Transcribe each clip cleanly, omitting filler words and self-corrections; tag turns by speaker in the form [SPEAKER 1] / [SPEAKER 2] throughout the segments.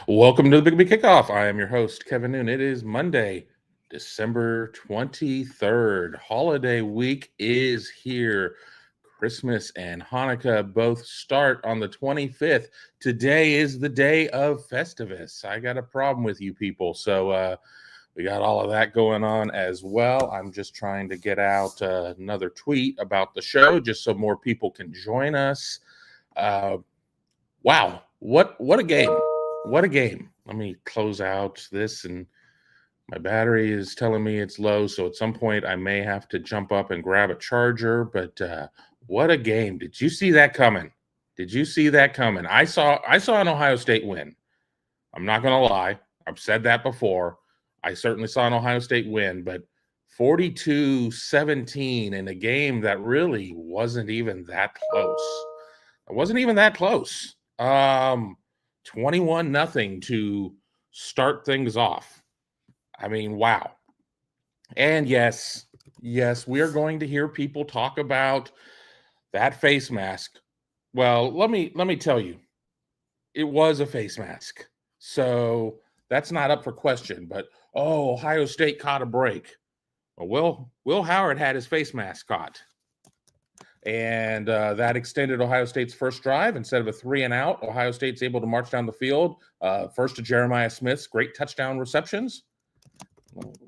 [SPEAKER 1] Welcome to the Big Me Kickoff. I am your host, Kevin Noon. It is Monday, December 23rd. Holiday week is here. Christmas and Hanukkah both start on the 25th. Today is the day of Festivus. I got a problem with you people. So we got all of that going on as well. I'm just trying to get out another tweet about the show just so more people can join us. Wow, what a game. What a game. Let me close out this, and my battery is telling me it's low, so at some point I may have to jump up and grab a charger, but what a game. Did you see that coming? Did you see that coming? I saw an Ohio State win. I'm not going to lie. I've said that before. I certainly saw an Ohio State win, but 42-17 in a game that really wasn't even that close. It wasn't even that close. 21-0 to start things off. I mean, wow. And yes, we are going to hear people talk about that face mask. Well, let me tell you, it was a face mask. So that's not up for question, but Ohio State caught a break. Well, Will Howard had his face mask caught. And that extended Ohio State's first drive. Instead of a 3-and-out, Ohio State's able to march down the field. First to Jeremiah Smith's great touchdown receptions.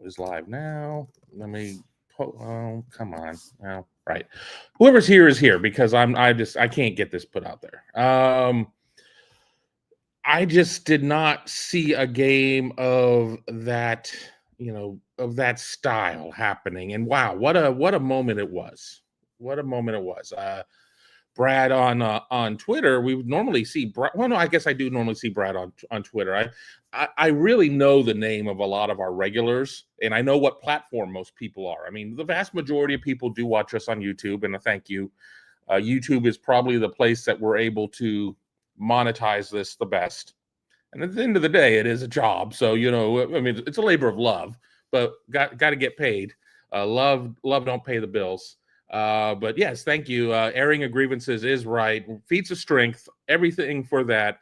[SPEAKER 1] Is live now. Let me. Oh, come on. Well, right. Whoever's here is here because I can't get this put out there. I just did not see a game of that, of that style happening. And wow, what a moment it was. What a moment it was. Brad on Twitter, we would normally see Brad. Well, no, I guess I do normally see Brad on Twitter. I really know the name of a lot of our regulars, and I know what platform most people are. I mean, the vast majority of people do watch us on YouTube, and thank you. YouTube is probably the place that we're able to monetize this the best. And at the end of the day, it is a job. So, I mean, it's a labor of love, but got to get paid. Love don't pay the bills. But yes, thank you. Airing of grievances is right. Feats of strength, everything for that.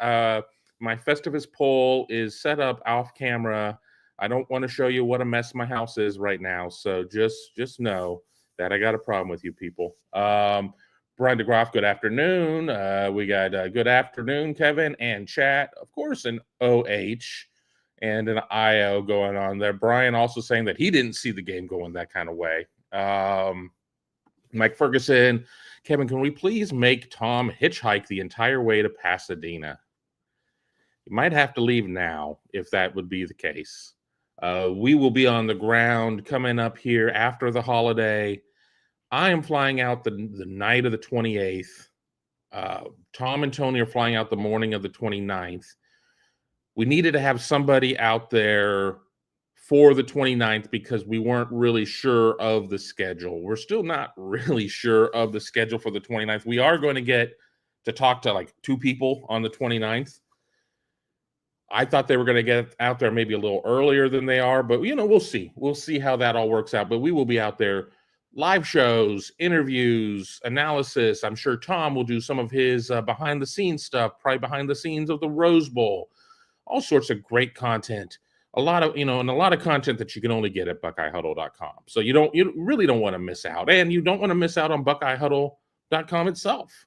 [SPEAKER 1] My Festivus poll is set up off camera. I don't want to show you what a mess my house is right now. So just know that I got a problem with you people. Brian DeGroff, good afternoon. We got good afternoon, Kevin, and chat. Of course, an OH and an IO going on there. Brian also saying that he didn't see the game going that kind of way. Mike Ferguson, Kevin, can we please make Tom hitchhike the entire way to Pasadena? You might have to leave now if that would be the case. We will be on the ground coming up here after the holiday. I am flying out the night of the 28th. Tom and Tony are flying out the morning of the 29th. We needed to have somebody out there for the 29th because we weren't really sure of the schedule. We're still not really sure of the schedule for the 29th. We are going to get to talk to like 2 people on the 29th. I thought they were going to get out there maybe a little earlier than they are, but we'll see. We'll see how that all works out. But we will be out there, live shows, interviews, analysis. I'm sure Tom will do some of his behind the scenes stuff, probably behind the scenes of the Rose Bowl. All sorts of great content. A lot of content that you can only get at BuckeyeHuddle.com. So you really don't want to miss out. And you don't want to miss out on BuckeyeHuddle.com itself.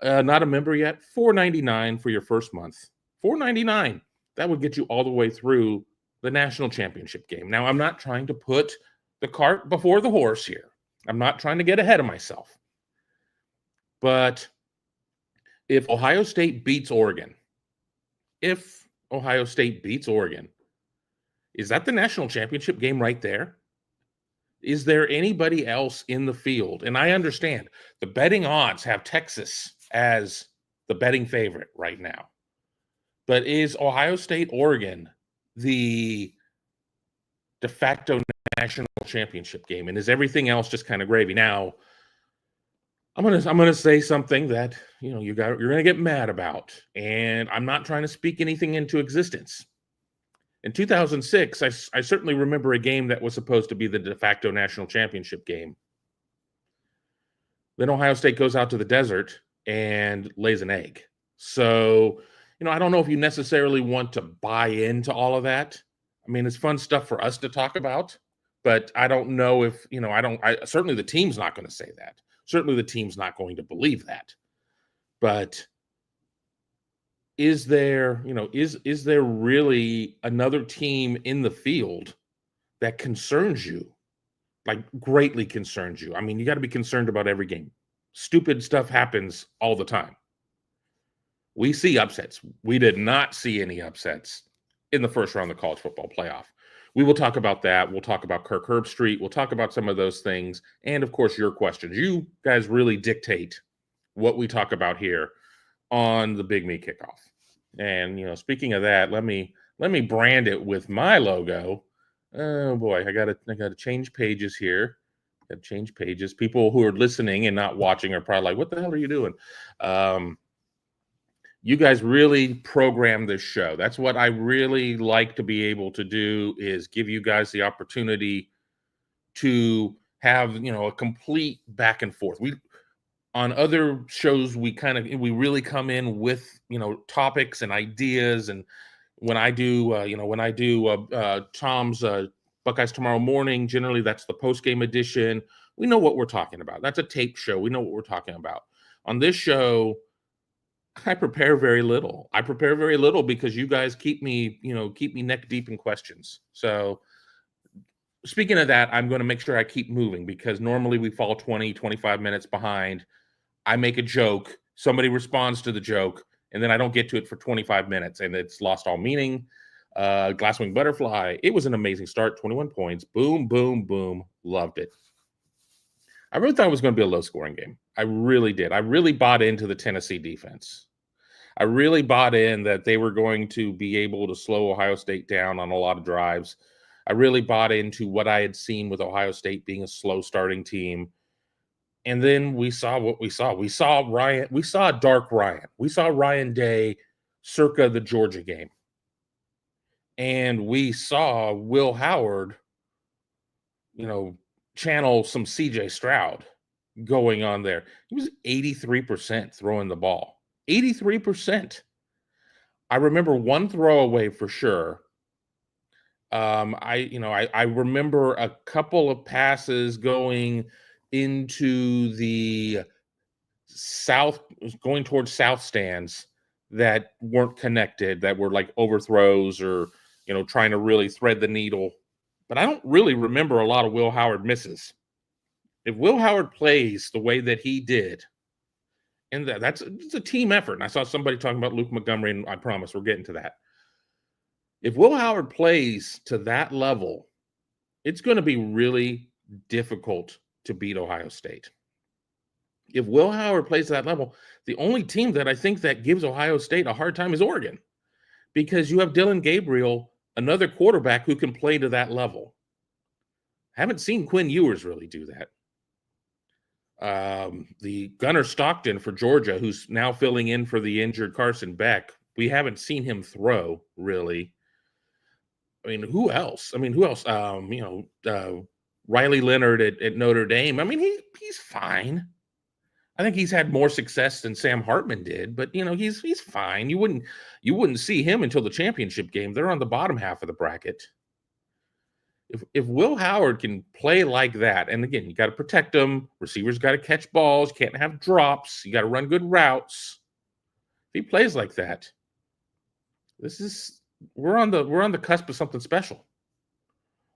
[SPEAKER 1] Not a member yet, $4.99 for your first month. $4.99. That would get you all the way through the national championship game. Now, I'm not trying to put the cart before the horse here. I'm not trying to get ahead of myself. But if Ohio State beats Oregon, is that the national championship game right there? Is there anybody else in the field? And I understand the betting odds have Texas as the betting favorite right now. But is Ohio State, Oregon the de facto national championship game? And is everything else just kind of gravy? Now, I'm gonna say something that you're gonna get mad about, and I'm not trying to speak anything into existence. In 2006, I certainly remember a game that was supposed to be the de facto national championship game. Then Ohio State goes out to the desert and lays an egg. So I don't know if you necessarily want to buy into all of that. I mean, it's fun stuff for us to talk about, but I don't know if, certainly the team's not going to say that. Certainly the team's not going to believe that. But is there really another team in the field that concerns you, like greatly concerns you? I mean, you got to be concerned about every game. Stupid stuff happens all the time. We see upsets. We did not see any upsets in the first round of the college football playoff. We will talk about that. We'll talk about Kirk Herbstreit. We'll talk about some of those things. And, of course, your questions. You guys really dictate what we talk about here on the Big Me Kickoff. And, speaking of that, let me brand it with my logo. Oh, boy, I gotta change pages here. Got to change pages. People who are listening and not watching are probably like, what the hell are you doing? You guys really program this show. That's what I really like to be able to do, is give you guys the opportunity to have, a complete back and forth. On other shows, we really come in with, topics and ideas. And when I do, Tom's Buckeyes Tomorrow Morning, generally that's the post-game edition. We know what we're talking about. That's a tape show. We know what we're talking about. On this show, I prepare very little. Because you guys keep me neck deep in questions. So speaking of that, I'm going to make sure I keep moving, because normally we fall 20, 25 minutes behind. I make a joke, somebody responds to the joke, and then I don't get to it for 25 minutes, and it's lost all meaning. Glasswing Butterfly, it was an amazing start, 21 points. Boom, boom, boom. Loved it. I really thought it was going to be a low-scoring game. I really did. I really bought into the Tennessee defense. I really bought in that they were going to be able to slow Ohio State down on a lot of drives. I really bought into what I had seen with Ohio State being a slow starting team. And then we saw what we saw. We saw Dark Ryan. We saw Ryan Day circa the Georgia game. And we saw Will Howard, channel some CJ Stroud going on there. He was 83% throwing the ball. 83%. I remember one throwaway for sure. I remember a couple of passes going into the south, going towards south stands, that weren't connected, that were like overthrows or, trying to really thread the needle. But I don't really remember a lot of Will Howard misses. If Will Howard plays the way that he did, and it's a team effort. And I saw somebody talking about Luke Montgomery, and I promise we're getting to that. If Will Howard plays to that level, it's going to be really difficult to beat Ohio State. If Will Howard plays to that level, the only team that I think that gives Ohio State a hard time is Oregon, because you have Dylan Gabriel, another quarterback who can play to that level. I haven't seen Quinn Ewers really do that. The Gunnar Stockton for Georgia, who's now filling in for the injured Carson Beck, we haven't seen him throw, really. I mean, who else? Riley Leonard at Notre Dame. I mean, he's fine. I think he's had more success than Sam Hartman did, but he's fine. You wouldn't see him until the championship game. They're on the bottom half of the bracket. If Will Howard can play like that, and again, you got to protect him. Receivers got to catch balls. You can't have drops. You got to run good routes. If he plays like that, we're on the cusp of something special.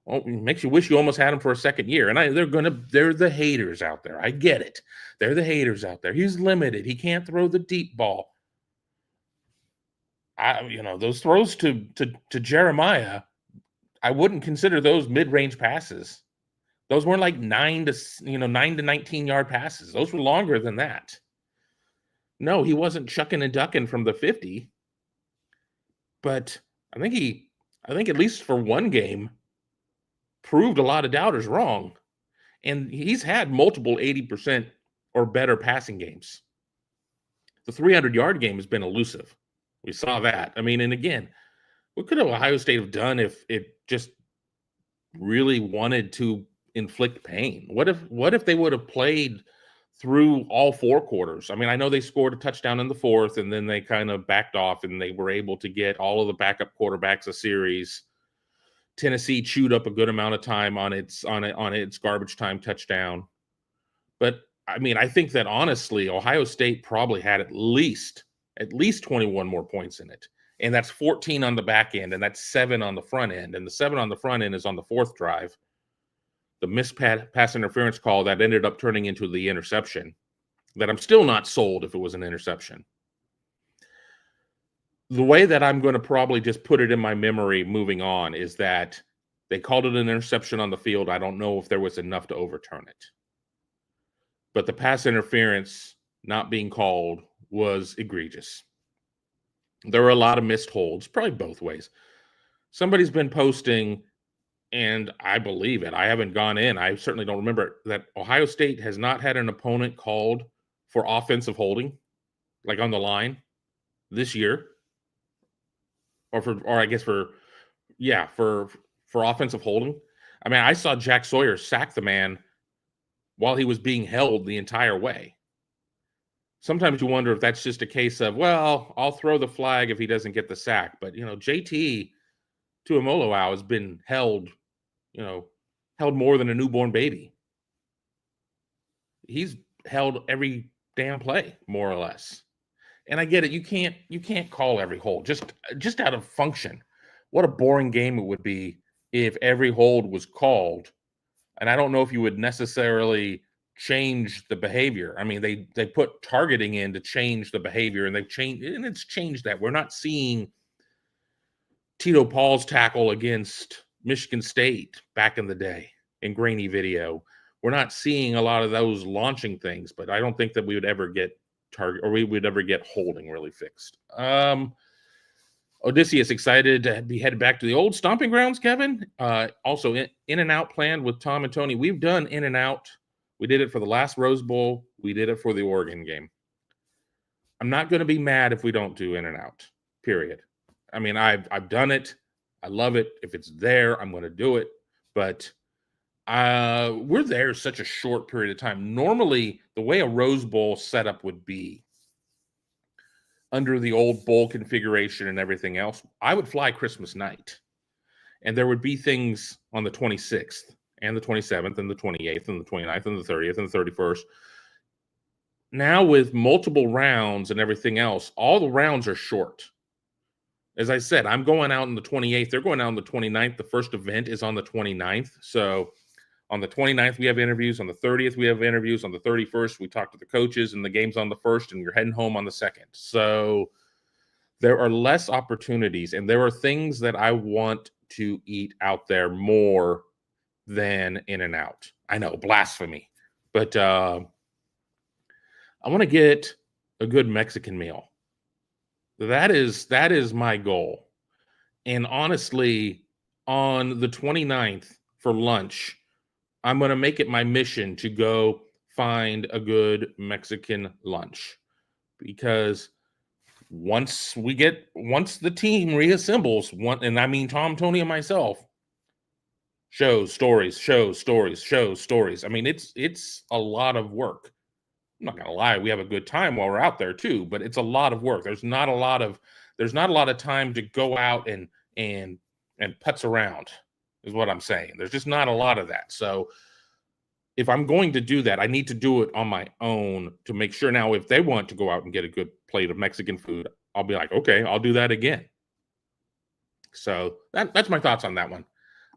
[SPEAKER 1] Well, it makes you wish you almost had him for a second year. And they're the haters out there. I get it. They're the haters out there. He's limited. He can't throw the deep ball. Those throws to Jeremiah, I wouldn't consider those mid-range passes. Those weren't like 9 to 19 yard passes. Those were longer than that. No, he wasn't chucking and ducking from the 50. But I think at least for one game, proved a lot of doubters wrong. And he's had multiple 80% or better passing games. The 300-yard game has been elusive. We saw that. I mean, and again, what could Ohio State have done if it just really wanted to inflict pain? What if they would have played through all 4 quarters. I mean, I know they scored a touchdown in the 4th, and then they kind of backed off, and they were able to get all of the backup quarterbacks a series. Tennessee chewed up a good amount of time on its garbage time touchdown. But I mean, I think that honestly, Ohio State probably had at least 21 more points in it. And that's 14 on the back end, and that's 7 on the front end. And the 7 on the front end is on the 4th drive. The missed pass interference call that ended up turning into the interception, that I'm still not sold if it was an interception. The way that I'm going to probably just put it in my memory moving on is that they called it an interception on the field. I don't know if there was enough to overturn it. But the pass interference not being called was egregious. There were a lot of missed holds, probably both ways. Somebody's been posting, and I believe it. I haven't gone in. I certainly don't remember that Ohio State has not had an opponent called for offensive holding, like on the line, this year. Or I guess for offensive holding. I mean, I saw Jack Sawyer sack the man while he was being held the entire way. Sometimes you wonder if that's just a case of, well, I'll throw the flag if he doesn't get the sack. But, JT Tuimoloau has been held more than a newborn baby. He's held every damn play, more or less. And I get it. You can't call every hold just out of function. What a boring game it would be if every hold was called. And I don't know if you would necessarily change the behavior. I mean, they put targeting in to change the behavior, and it's changed that. We're not seeing Tito Paul's tackle against Michigan State back in the day in grainy video. We're not seeing a lot of those launching things, but I don't think that we would ever get target, or we would ever get holding really fixed. Odysseus excited to be headed back to the old stomping grounds, Kevin. Also, in and out planned with Tom and Tony. We've done in and out. We did it for the last Rose Bowl. We did it for the Oregon game. I'm not going to be mad if we don't do in and out, period. I mean, I've done it. I love it. If it's there, I'm going to do it. But we're there such a short period of time. Normally, the way a Rose Bowl setup would be, under the old bowl configuration and everything else, I would fly Christmas night. And there would be things on the 26th and the 27th and the 28th and the 29th and the 30th and the 31st. Now with multiple rounds and everything else, all the rounds are short. As I said, I'm going out on the 28th. They're going out on the 29th. The first event is on the 29th. So on the 29th, we have interviews. On the 30th, we have interviews. On the 31st, we talk to the coaches, and the game's on the 1st, and you're heading home on the 2nd. So there are less opportunities, and there are things that I want to eat out there more than in and out. I know, blasphemy. But I want to get a good Mexican meal. That is my goal. And honestly, on the 29th for lunch, I'm going to make it my mission to go find a good Mexican lunch, because once the team reassembles, and I mean Tom, Tony, and myself, shows, stories. I mean, it's a lot of work. I'm not going to lie, we have a good time while we're out there too, but it's a lot of work. There's not a lot of time to go out and putz around, is what I'm saying. There's just not a lot of that. So if I'm going to do that, I need to do it on my own to make sure. Now, if they want to go out and get a good plate of Mexican food, I'll be like, okay, I'll do that again. So that's my thoughts on that one.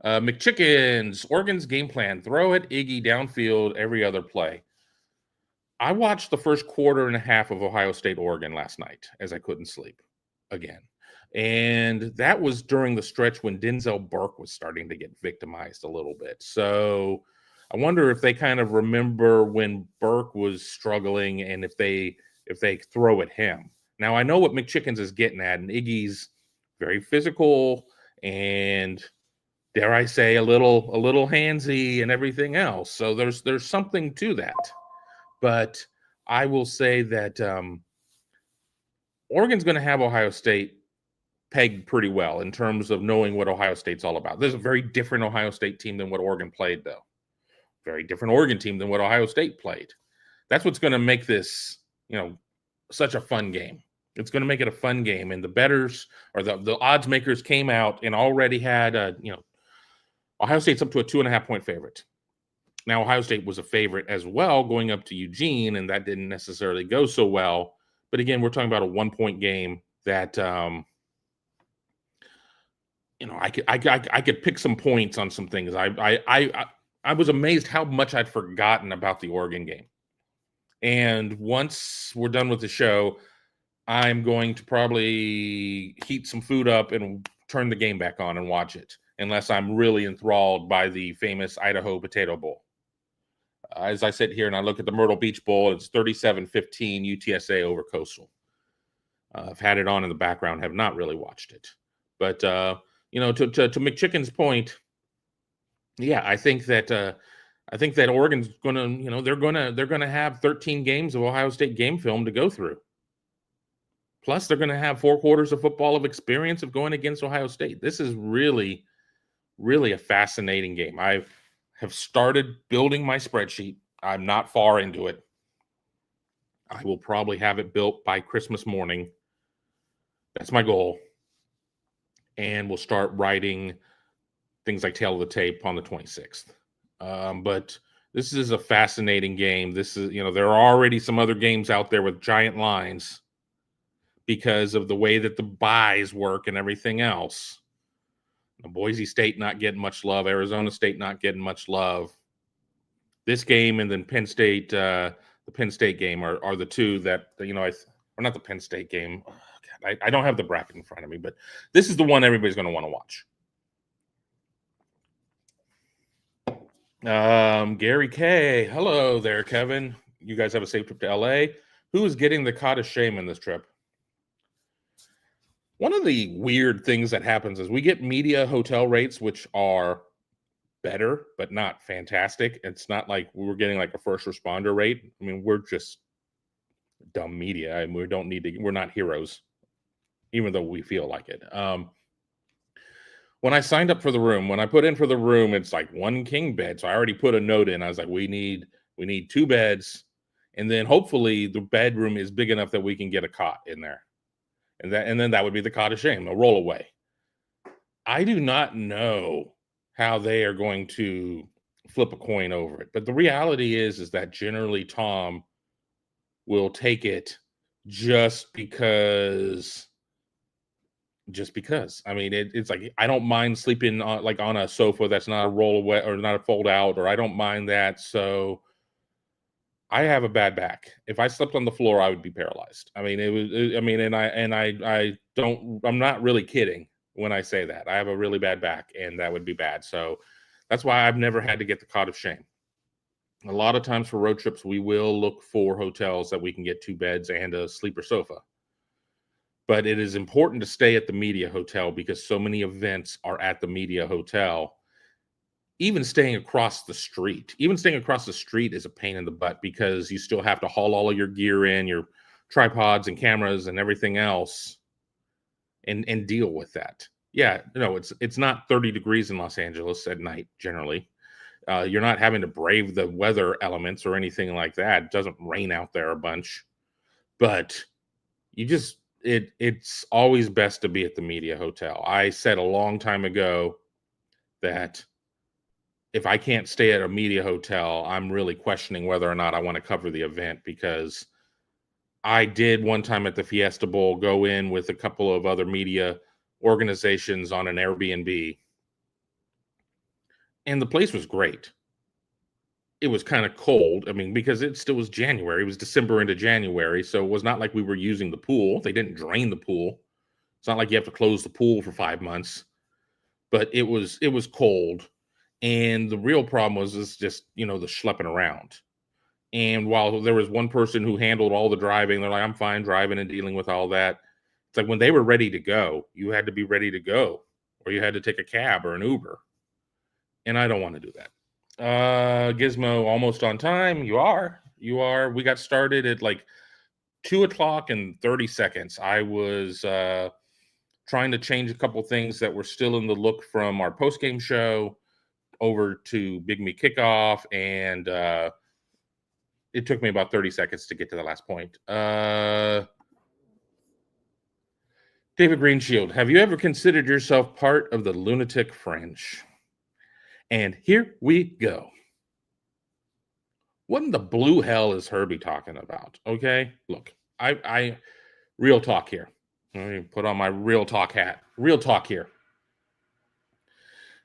[SPEAKER 1] McChickens, Oregon's game plan: throw it Iggy downfield every other play. I watched the first quarter and a half of Ohio State, Oregon last night as I couldn't sleep again. And that was during the stretch when Denzel Burke was starting to get victimized a little bit. So I wonder if they kind of remember when Burke was struggling, and if they throw at him. Now, I know what McChickens is getting at, and Iggy's very physical and, dare I say, a little handsy and everything else. So there's something to that. But I will say that Oregon's going to have Ohio State pegged pretty well in terms of knowing what Ohio State's all about. There's a very different Ohio State team than what Oregon played, though. Very different Oregon team than what Ohio State played. That's what's going to make this, such a fun game. It's going to make it a fun game. And the bettors or the odds makers came out and already had, Ohio State's up to a 2.5-point favorite. Now, Ohio State was a favorite as well going up to Eugene, and that didn't necessarily go so well. But again, we're talking about a 1-point game that, I could pick some points on some things. I was amazed how much I'd forgotten about the Oregon game. And once we're done with the show, I'm going to probably heat some food up and turn the game back on and watch it, unless I'm really enthralled by the famous Idaho Potato Bowl. As I sit here and I look at the Myrtle Beach Bowl, it's 37-15 UTSA over Coastal. I've had it on in the background, have not really watched it. But, to McChicken's point, yeah, I think that Oregon's going to, they're going to have 13 games of Ohio State game film to go through. Plus, they're going to have 4 quarters of football of experience of going against Ohio State. This is really, really a fascinating game. I have started building my spreadsheet. I'm not far into it. I will probably have it built by Christmas morning. That's my goal. And we'll start writing things like Tail of the Tape on the 26th. But this is a fascinating game. This is, there are already some other games out there with giant lines because of the way that the buys work and everything else. Boise State not getting much love. Arizona State not getting much love. This game and then Penn State, the Penn State game are the two that, or not the Penn State game. Oh, God, I don't have the bracket in front of me, but this is the one everybody's going to want to watch. Gary K. Hello there, Kevin. You guys have a safe trip to LA. Who is getting the cot of shame in this trip? One of the weird things that happens is we get media hotel rates, which are better, but not fantastic. It's not like we're getting like a first responder rate. I mean, we're just dumb media, and we're not heroes, even though we feel like it. When I signed up for the room, when I put in for the room, it's like 1 king bed. So I already put a note in. I was like, we need 2 beds. And then hopefully the bedroom is big enough that we can get a cot in there. And then that would be the cot of shame, a roll away. I do not know how they are going to flip a coin over it. But the reality is that generally Tom will take it just because. I mean, it's like, I don't mind sleeping on a sofa that's not a roll away or not a fold out, or I don't mind that. So I have a bad back. If I slept on the floor, I would be paralyzed. I mean, I'm not really kidding when I say that. I have a really bad back, and that would be bad. So that's why I've never had to get the cot of shame. A lot of times for road trips, we will look for hotels that we can get 2 beds and a sleeper sofa. But it is important to stay at the media hotel because so many events are at the media hotel. Even staying across the street is a pain in the butt because you still have to haul all of your gear in, your tripods and cameras and everything else, and deal with that. Yeah, it's not 30 degrees in Los Angeles at night generally. You're not having to brave the weather elements or anything like that. It doesn't rain out there a bunch, but it's always best to be at the media hotel. I said a long time ago that if I can't stay at a media hotel, I'm really questioning whether or not I want to cover the event, because I did one time at the Fiesta Bowl go in with a couple of other media organizations on an Airbnb, and the place was great. It was kind of cold. I mean, because it still was January. It was December into January, so it was not like we were using the pool. They didn't drain the pool. It's not like you have to close the pool for 5 months, but it was cold. And the real problem was just, the schlepping around. And while there was one person who handled all the driving, they're like, I'm fine driving and dealing with all that. It's like when they were ready to go, you had to be ready to go, or you had to take a cab or an Uber. And I don't want to do that. Gizmo, almost on time. You are. We got started at like 2:00 and 30 seconds. I was trying to change a couple things that were still in the look from our post-game show over to Big Me Kickoff, and it took me about 30 seconds to get to the last point. David Greenshield, have you ever considered yourself part of the Lunatic fringe? And here we go. What in the blue hell is Herby talking about? Okay, look, I real talk here. Let me put on my real talk hat. Real talk here.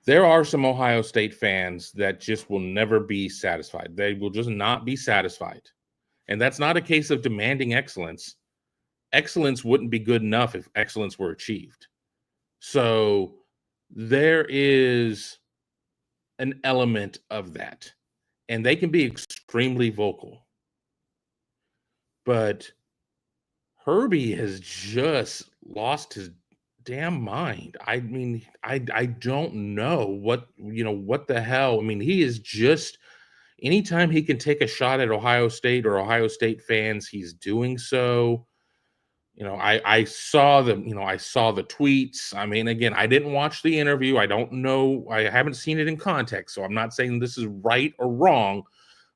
[SPEAKER 1] There are some Ohio State fans that just will never be satisfied. They will just not be satisfied. And that's not a case of demanding excellence. Excellence wouldn't be good enough if excellence were achieved. So there is an element of that. And they can be extremely vocal. But Herby has just lost his damn mind. I mean, I don't know what the hell. I mean, he is just, anytime he can take a shot at Ohio State or Ohio State fans, he's doing so. I saw the tweets. I mean, again, I didn't watch the interview. I don't know. I haven't seen it in context, so I'm not saying this is right or wrong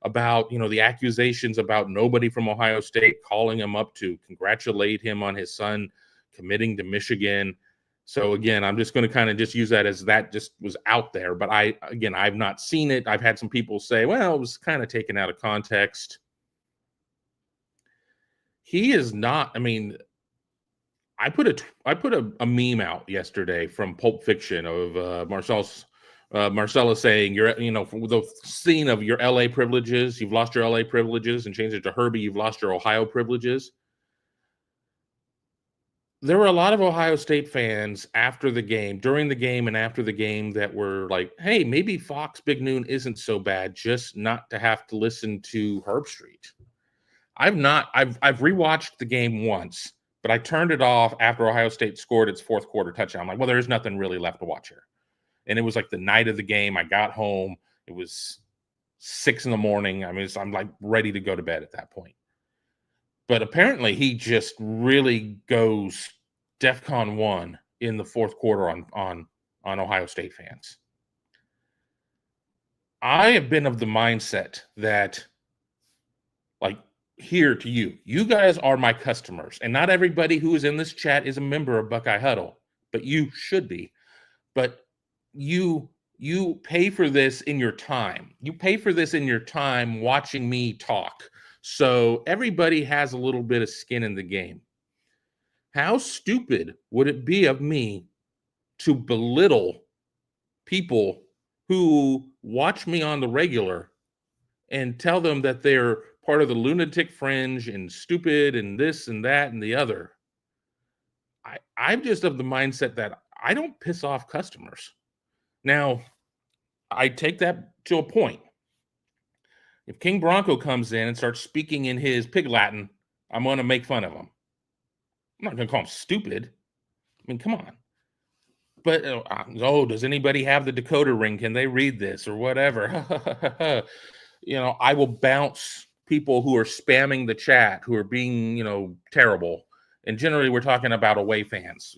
[SPEAKER 1] about, the accusations about nobody from Ohio State calling him up to congratulate him on his son committing to Michigan. So again, I'm just going to kind of just use that as that just was out there. But I've not seen it. I've had some people say, well, it was kind of taken out of context. He is not, I mean, I put a meme out yesterday from Pulp Fiction of Marcella saying, the scene of your LA privileges, you've lost your LA privileges, and change it to Herby, you've lost your Ohio privileges. There were a lot of Ohio State fans after the game, during the game and after the game that were like, hey, maybe Fox Big Noon isn't so bad, just not to have to listen to Herb Street. I've rewatched the game once, but I turned it off after Ohio State scored its fourth quarter touchdown. I'm like, well, there's nothing really left to watch here. And it was like the night of the game. I got home. It was 6 a.m. I mean, I'm like ready to go to bed at that point. But apparently he just really goes DEFCON 1 in the fourth quarter on Ohio State fans. I have been of the mindset that, like, here to you guys are my customers. And not everybody who is in this chat is a member of Buckeye Huddle, but you should be. But you pay for this in your time. You pay for this in your time watching me talk. So everybody has a little bit of skin in the game. How stupid would it be of me to belittle people who watch me on the regular and tell them that they're part of the lunatic fringe and stupid and this and that and the other? I'm just of the mindset that I don't piss off customers. Now, I take that to a point. If King Bronco comes in and starts speaking in his pig Latin, I'm going to make fun of him. I'm not going to call him stupid. I mean, come on. But, does anybody have the decoder ring? Can they read this or whatever? I will bounce people who are spamming the chat, who are being, terrible. And generally, we're talking about away fans.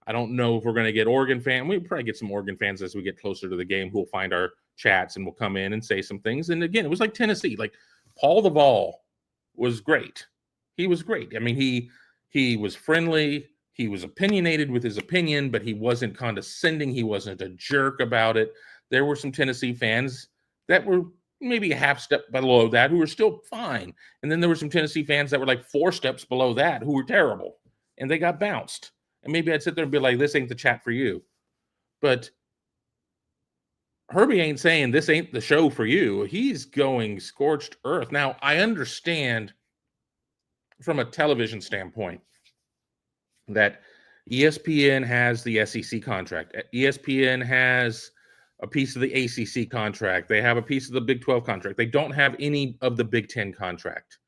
[SPEAKER 1] I don't know if we're going to get Oregon fans. We'll probably get some Oregon fans as we get closer to the game who will find our chats and will come in and say some things. And again, it was like Tennessee. Like, Paul the Vol was great. He was great. I mean, he was friendly. He was opinionated with his opinion, but he wasn't condescending. He wasn't a jerk about it. There were some Tennessee fans that were maybe a half step below that who were still fine. And then there were some Tennessee fans that were like 4 steps below that who were terrible. And they got bounced. And maybe I'd sit there and be like, this ain't the chat for you. But Herby ain't saying this ain't the show for you. He's going scorched earth. Now, I understand from a television standpoint that ESPN has the SEC contract. ESPN has a piece of the ACC contract. They have a piece of the Big 12 contract. They don't have any of the Big 10 contract.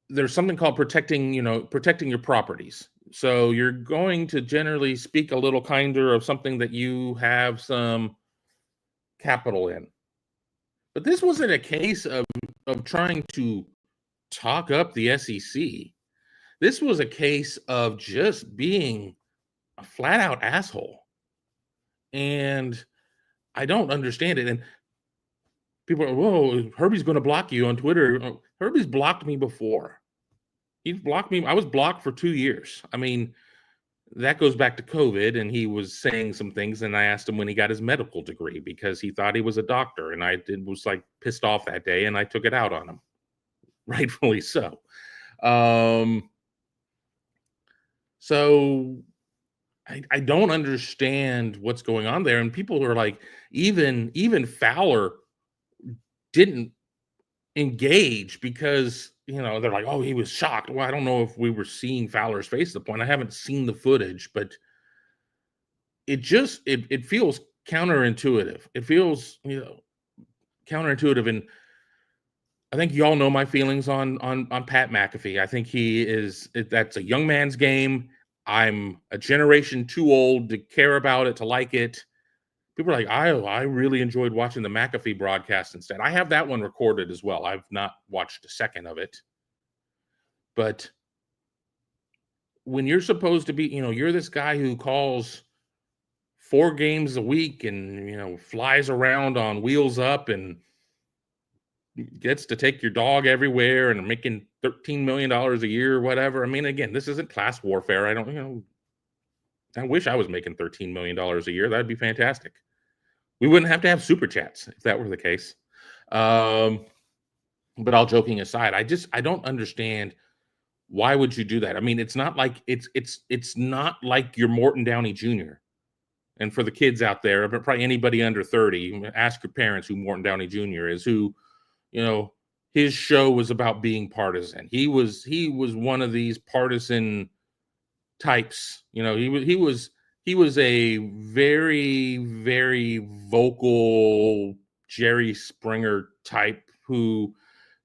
[SPEAKER 1] There's something called protecting your properties. So you're going to generally speak a little kinder of something that you have some capital in. But this wasn't a case of trying to talk up the SEC. This was a case of just being a flat out asshole. And I don't understand it. And people are, whoa, Herby's going to block you on Twitter. Herby's blocked me before. He's blocked me. I was blocked for 2 years. I mean, that goes back to COVID, and he was saying some things, and I asked him when he got his medical degree because he thought he was a doctor, and was like pissed off that day, and I took it out on him, rightfully so. So I don't understand what's going on there, and people are like, even Fowler didn't engage because they're like, oh, he was shocked. Well, I don't know if we were seeing Fowler's face at the point. I haven't seen the footage, but it feels counterintuitive. It feels counterintuitive, and I think you all know my feelings on Pat McAfee. I think that's a young man's game. I'm a generation too old to care about it, to like it. People are like, I really enjoyed watching the McAfee broadcast instead. I have that one recorded as well. I've not watched a second of it. But when you're supposed to be, you're this guy who calls 4 games a week and, flies around on wheels up and gets to take your dog everywhere and making $13 million a year or whatever. I mean, again, this isn't class warfare. I wish I was making $13 million a year. That'd be fantastic. We wouldn't have to have super chats if that were the case. But all joking aside, I don't understand, why would you do that? I mean, it's not like it's not like you're Morton Downey Jr. And for the kids out there, but probably anybody under 30, ask your parents who Morton Downey Jr. is, who, his show was about being partisan. He was one of these partisan types. He was a very, very vocal Jerry Springer type who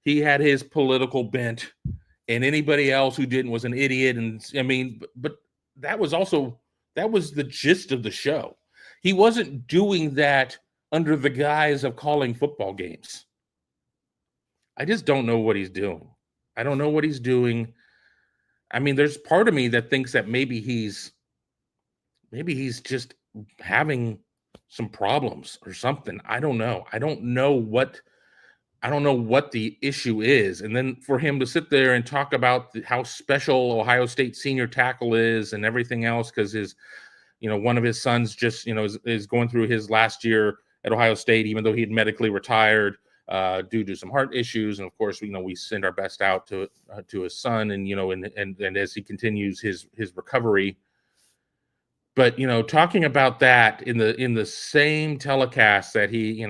[SPEAKER 1] he had his political bent, and anybody else who didn't was an idiot. And I mean, but that was the gist of the show. He wasn't doing that under the guise of calling football games. I just don't know what he's doing. I don't know what he's doing. I mean, there's part of me that thinks that maybe he's just having some problems or something. I don't know. I don't know what the issue is. And then for him to sit there and talk about how special Ohio State senior tackle is and everything else, because his, one of his sons just, is going through his last year at Ohio State, even though he had medically retired due to some heart issues. And of course, we send our best out to his son, and and as he continues his recovery. But talking about that in the same telecast that he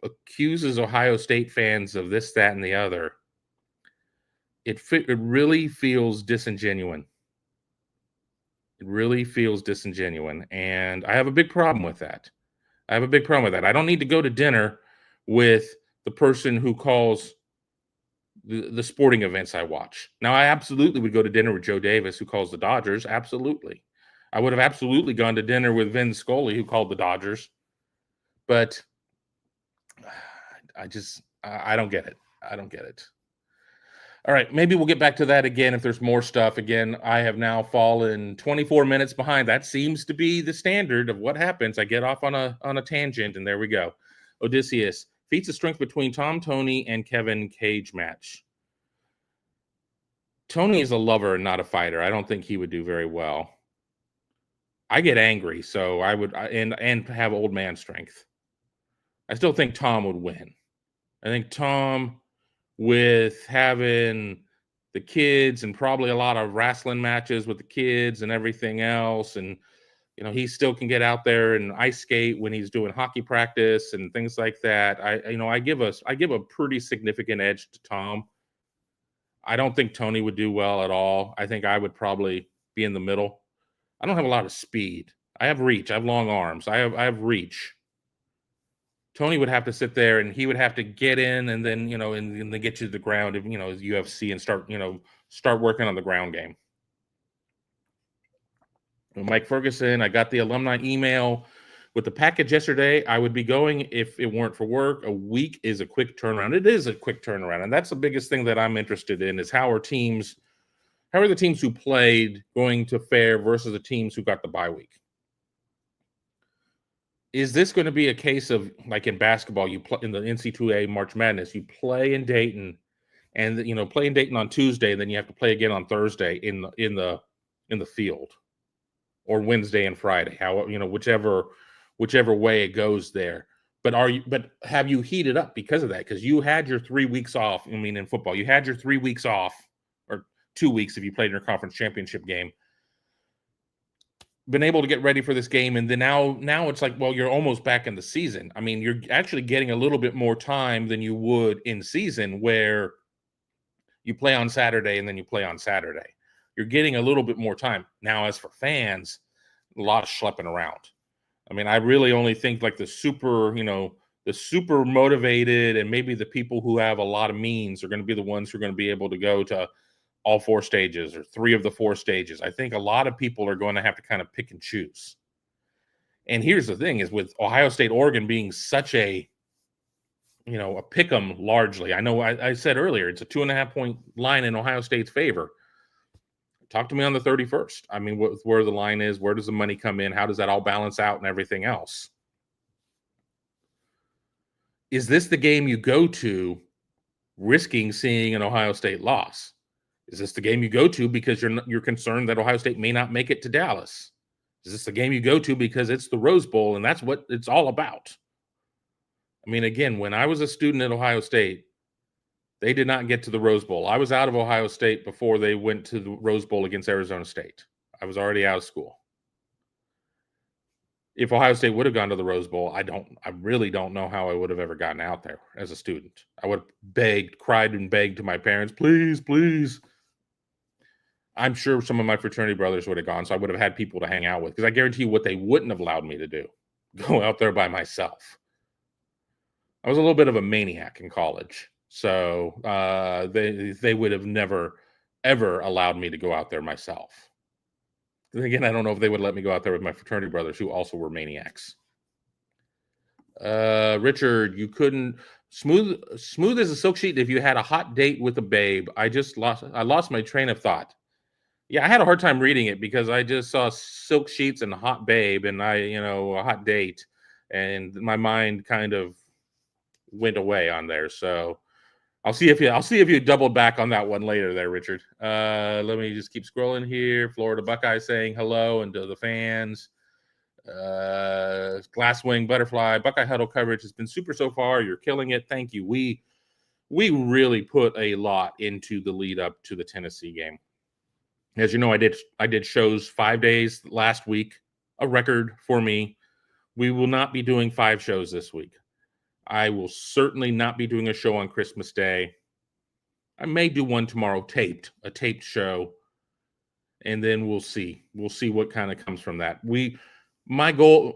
[SPEAKER 1] accuses Ohio State fans of this, that, and the other, it really feels disingenuous. It really feels disingenuous, and I have a big problem with that. I don't need to go to dinner with the person who calls the sporting events I watch. Now, I absolutely would go to dinner with Joe Davis, who calls the Dodgers. Absolutely. I would have absolutely gone to dinner with Vin Scully, who called the Dodgers. But I don't get it. I don't get it. All right, maybe we'll get back to that again if there's more stuff. Again, I have now fallen 24 minutes behind. That seems to be the standard of what happens. I get off on a tangent, and there we go. Odysseus, feats of strength between Tom Toney and Kevin cage match. Toney is a lover and not a fighter. I don't think he would do very well. I get angry, so I would and have old man strength. I still think Tom would win. I think Tom, with having the kids and probably a lot of wrestling matches with the kids and everything else, and he still can get out there and ice skate when he's doing hockey practice and things like that. I give a pretty significant edge to Tom. I don't think Toney would do well at all. I think I would probably be in the middle. I don't have a lot of speed. I have reach. I have long arms. I have reach. Toney would have to sit there, and he would have to get in, and then and then get you to the ground of UFC and start working on the ground game. Mike Ferguson, I got the alumni email with the package yesterday. I would be going if it weren't for work. A week is a quick turnaround. It is a quick turnaround, and that's the biggest thing that I'm interested in, is how are the teams who played going to fare versus the teams who got the bye week. is this going to be a case of, like in basketball, you play in the NC2A March Madness, you play in Dayton, and play in Dayton on Tuesday, and then you have to play again on Thursday in the field, or Wednesday and Friday, whichever way it goes there. But have you heated up because of that? Because you had your 3 weeks off. I mean, in football, you had your 3 weeks off, or 2 weeks if you played in your conference championship game. Been able to get ready for this game, and then now it's like, well, you're almost back in the season. I mean, you're actually getting a little bit more time than you would in season, where you play on Saturday and then you play on Saturday. You're getting a little bit more time. Now, as for fans, a lot of schlepping around. I mean, I really only think like the super motivated, and maybe the people who have a lot of means are going to be the ones who are going to be able to go to all 4 stages or 3 of the 4 stages. I think a lot of people are going to have to kind of pick and choose. And here's the thing is, with Ohio State, Oregon being such a pick 'em largely. I know I said earlier, it's a 2.5 point line in Ohio State's favor. Talk to me on the 31st. I mean, where the line is, where does the money come in? How does that all balance out and everything else? Is this the game you go to risking seeing an Ohio State loss? Is this the game you go to because you're concerned that Ohio State may not make it to Dallas? Is this the game you go to because it's the Rose Bowl and that's what it's all about? I mean, again, when I was a student at Ohio State, they did not get to the Rose Bowl. I was out of Ohio State before they went to the Rose Bowl against Arizona State. I was already out of school. If Ohio State would have gone to the Rose Bowl, I really don't know how I would have ever gotten out there as a student. I would have cried and begged to my parents, please, please. I'm sure some of my fraternity brothers would have gone, so I would have had people to hang out with, because I guarantee you what they wouldn't have allowed me to do, go out there by myself. I was a little bit of a maniac in college, so they would have never, ever allowed me to go out there myself. And again, I don't know if they would let me go out there with my fraternity brothers who also were maniacs. Richard, you couldn't smooth as a silk sheet if you had a hot date with a babe. I lost my train of thought. Yeah, I had a hard time reading it because I just saw silk sheets and hot babe and a hot date, and my mind kind of went away on there. So I'll see if you doubled back on that one later there, Richard. Let me just keep scrolling here. Florida Buckeyes saying hello and to the fans. Glasswing Butterfly, Buckeye Huddle coverage has been super so far. You're killing it. Thank you. We really put a lot into the lead up to the Tennessee game. As you know, I did shows 5 days last week, a record for me. We will not be doing 5 shows this week. I will certainly not be doing a show on Christmas Day. I may do one tomorrow, a taped show, and then we'll see. We'll see what kind of comes from that. My goal,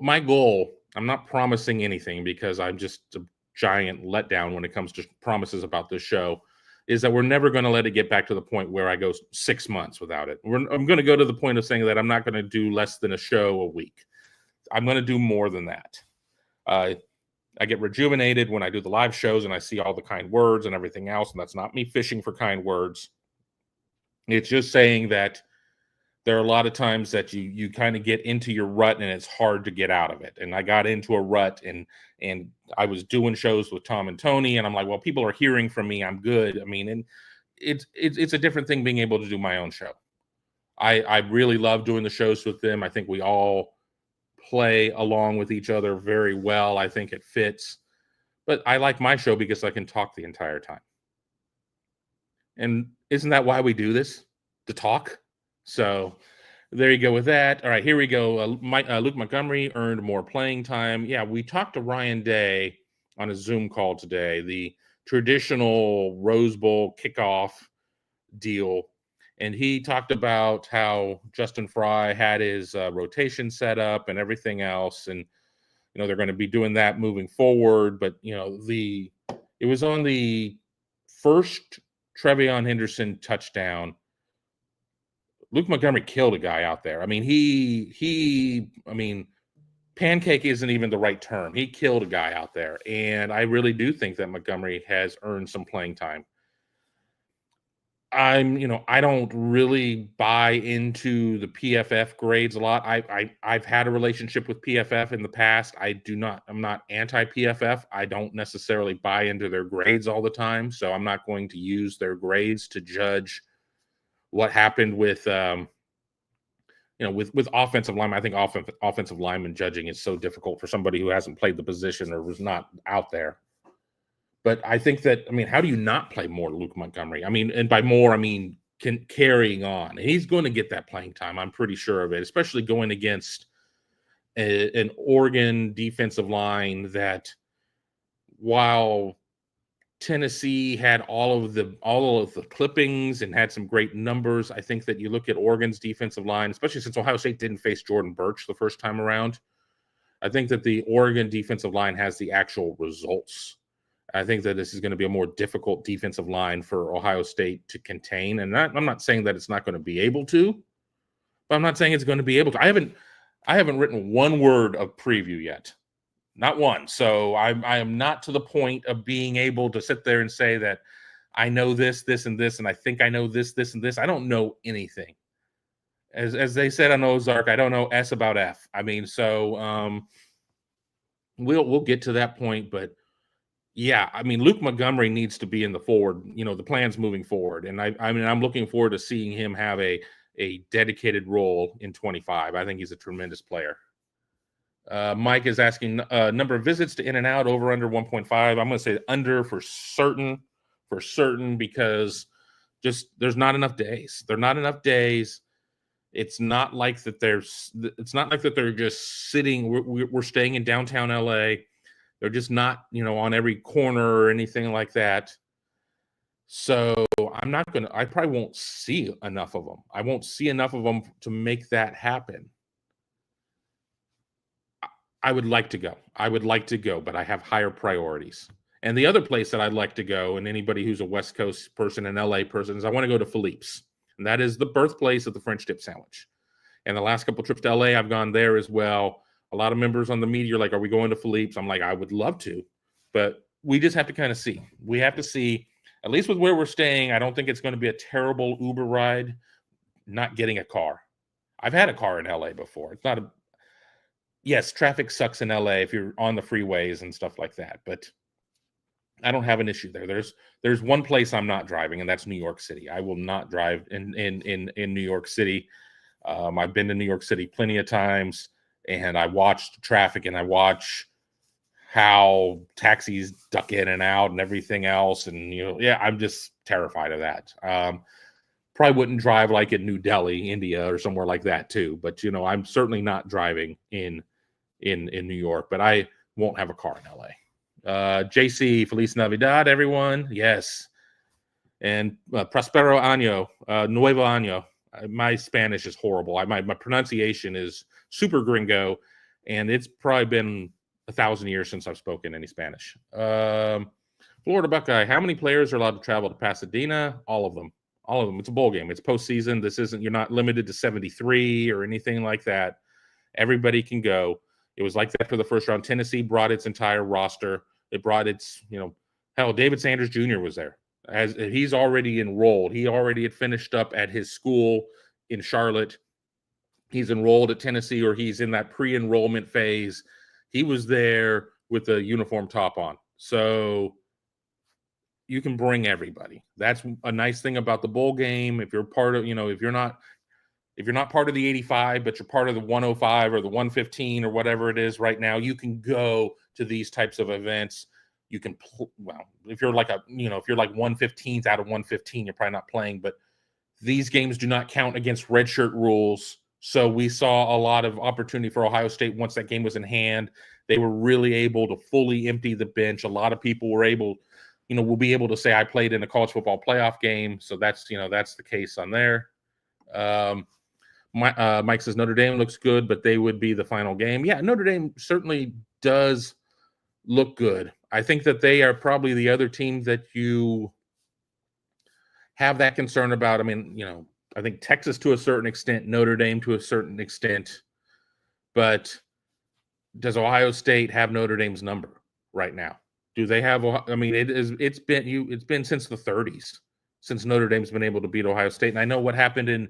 [SPEAKER 1] I'm not promising anything because I'm just a giant letdown when it comes to promises about this show, is that we're never going to let it get back to the point where I go 6 months without it. I'm going to go to the point of saying that I'm not going to do less than a show a week. I'm going to do more than that. I get rejuvenated when I do the live shows and I see all the kind words and everything else, and that's not me fishing for kind words. It's just saying that there are a lot of times that you kind of get into your rut and it's hard to get out of it. And I got into a rut and I was doing shows with Tom and Tony, and I'm like, well, people are hearing from me. I'm good. I mean, and it's a different thing being able to do my own show. I really love doing the shows with them. I think we all play along with each other very well. I think it fits. But I like my show because I can talk the entire time. And isn't that why we do this? To talk? So there you go with that. All right, here we go. Luke Montgomery earned more playing time. Yeah, we talked to Ryan Day on a Zoom call today, the traditional Rose Bowl kickoff deal. And he talked about how Justin Fry had his rotation set up and everything else. And, they're going to be doing that moving forward. But, it was on the first Trevion Henderson touchdown. Luke Montgomery killed a guy out there. I mean, pancake isn't even the right term. He killed a guy out there. And I really do think that Montgomery has earned some playing time. I don't really buy into the PFF grades a lot. I've had a relationship with PFF in the past. I'm not anti PFF. I don't necessarily buy into their grades all the time, so I'm not going to use their grades to judge what happened with with offensive linemen. I think offensive lineman judging is so difficult for somebody who hasn't played the position or was not out there. But I think that, how do you not play more Luke Montgomery? And by more, I mean carrying on. And he's going to get that playing time. I'm pretty sure of it, especially going against an Oregon defensive line that, while Tennessee had all of the clippings and had some great numbers, I think that you look at Oregon's defensive line, especially since Ohio State didn't face Jordan Burch the first time around. I think that the Oregon defensive line has the actual results. I think that this is going to be a more difficult defensive line for Ohio State to contain. And I'm not saying that it's not going to be able to, but I'm not saying it's going to be able to. I haven't written one word of preview yet. Not one. So I am not to the point of being able to sit there and say that I know this, this, and this, and I think I know this, this, and this. I don't know anything. As they said on Ozark, I don't know S about F. We'll get to that point, but yeah, Luke Montgomery needs to be in the forward, the plans moving forward. And I'm looking forward to seeing him have a dedicated role in 25. I think he's a tremendous player. Mike is asking number of visits to In-N-Out, over under 1.5. I'm going to say under for certain, because just there's not enough days. There are not enough days. It's not like that they're just sitting. We're staying in downtown LA. They're just not, on every corner or anything like that. So I probably won't see enough of them. I won't see enough of them to make that happen. I would like to go, but I have higher priorities. And the other place that I'd like to go, and anybody who's a West Coast person and LA person, is I want to go to Philippe's. And that is the birthplace of the French dip sandwich. And the last couple trips to LA, I've gone there as well. A lot of members on the media are like, are we going to Philippe's? I'm like, I would love to, but we just have to kind of see. We have to see, at least with where we're staying. I don't think it's going to be a terrible Uber ride not getting a car. I've had a car in LA before. It's not yes, traffic sucks in LA if you're on the freeways and stuff like that, but I don't have an issue there. There's one place I'm not driving, and that's New York City. I will not drive in New York City. I've been to New York City plenty of times, and I watch the traffic, and I watch how taxis duck in and out and everything else. And, I'm just terrified of that. Probably wouldn't drive like in New Delhi, India, or somewhere like that too. But, I'm certainly not driving in New York, but I won't have a car in LA. JC, Feliz Navidad, everyone. Yes. And Prospero Año, Nuevo Año. My Spanish is horrible. My pronunciation is super gringo, and it's probably been 1,000 years since I've spoken any Spanish. Florida Buckeye, how many players are allowed to travel to Pasadena? All of them. It's a bowl game. It's postseason. You're not limited to 73 or anything like that. Everybody can go. It was like that for the first round. Tennessee brought its entire roster. It brought its, hell, David Sanders Jr. was there. As he's already enrolled. He already had finished up at his school in Charlotte. He's enrolled at Tennessee, or he's in that pre-enrollment phase. He was there with the uniform top on. So you can bring everybody. That's a nice thing about the bowl game. If you're part of, if you're not part of the 85, but you're part of the 105 or the 115 or whatever it is right now, you can go to these types of events. You can, if you're like 115th out of 115, you're probably not playing, but these games do not count against redshirt rules. So we saw a lot of opportunity for Ohio State once that game was in hand. They were really able to fully empty the bench. A lot of people were able, will be able to say, I played in a college football playoff game. So that's the case on there. Mike says Notre Dame looks good, but they would be the final game. Yeah, Notre Dame certainly does look good. I think that they are probably the other team that you have that concern about. I think Texas to a certain extent, Notre Dame to a certain extent, but does Ohio State have Notre Dame's number right now? Do they have? It's been since the 30s. since Notre Dame's been able to beat Ohio State. And I know what happened in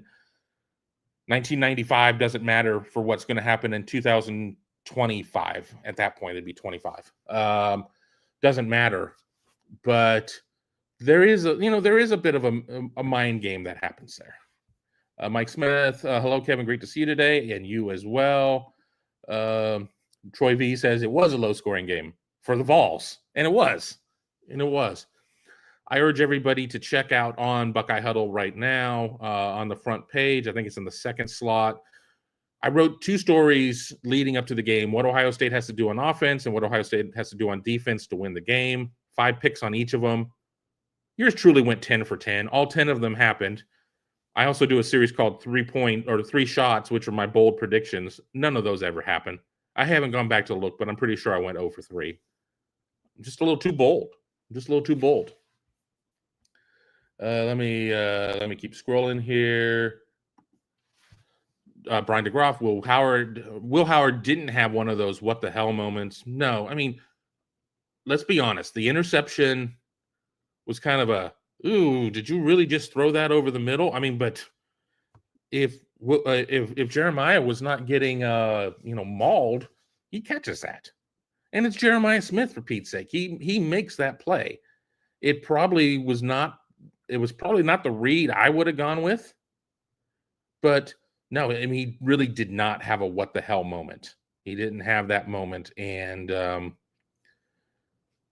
[SPEAKER 1] 1995 doesn't matter for what's going to happen in 2025. At that point, it'd be 25. Doesn't matter. But there is a bit of a mind game that happens there. Mike Smith, hello, Kevin. Great to see you today, and you as well. Troy V says it was a low-scoring game for the Vols, and it was. I urge everybody to check out on Buckeye Huddle right now on the front page. I think it's in the second slot. I wrote 2 stories leading up to the game, what Ohio State has to do on offense and what Ohio State has to do on defense to win the game. 5 picks on each of them. Yours truly went 10 for 10. All 10 of them happened. I also do a series called 3 shots, which are my bold predictions. None of those ever happened. I haven't gone back to look, but I'm pretty sure I went 0 for 3. I'm just a little too bold. Let me keep scrolling here. Brian DeGroff, Will Howard didn't have one of those what the hell moments. No, I mean, let's be honest. The interception was kind of a, ooh, did you really just throw that over the middle? I mean, but if Jeremiah was not getting mauled, he catches that. And it's Jeremiah Smith, for Pete's sake. He makes that play. It was probably not the read I would have gone with. But no, I mean, he really did not have a what the hell moment. He didn't have that moment. And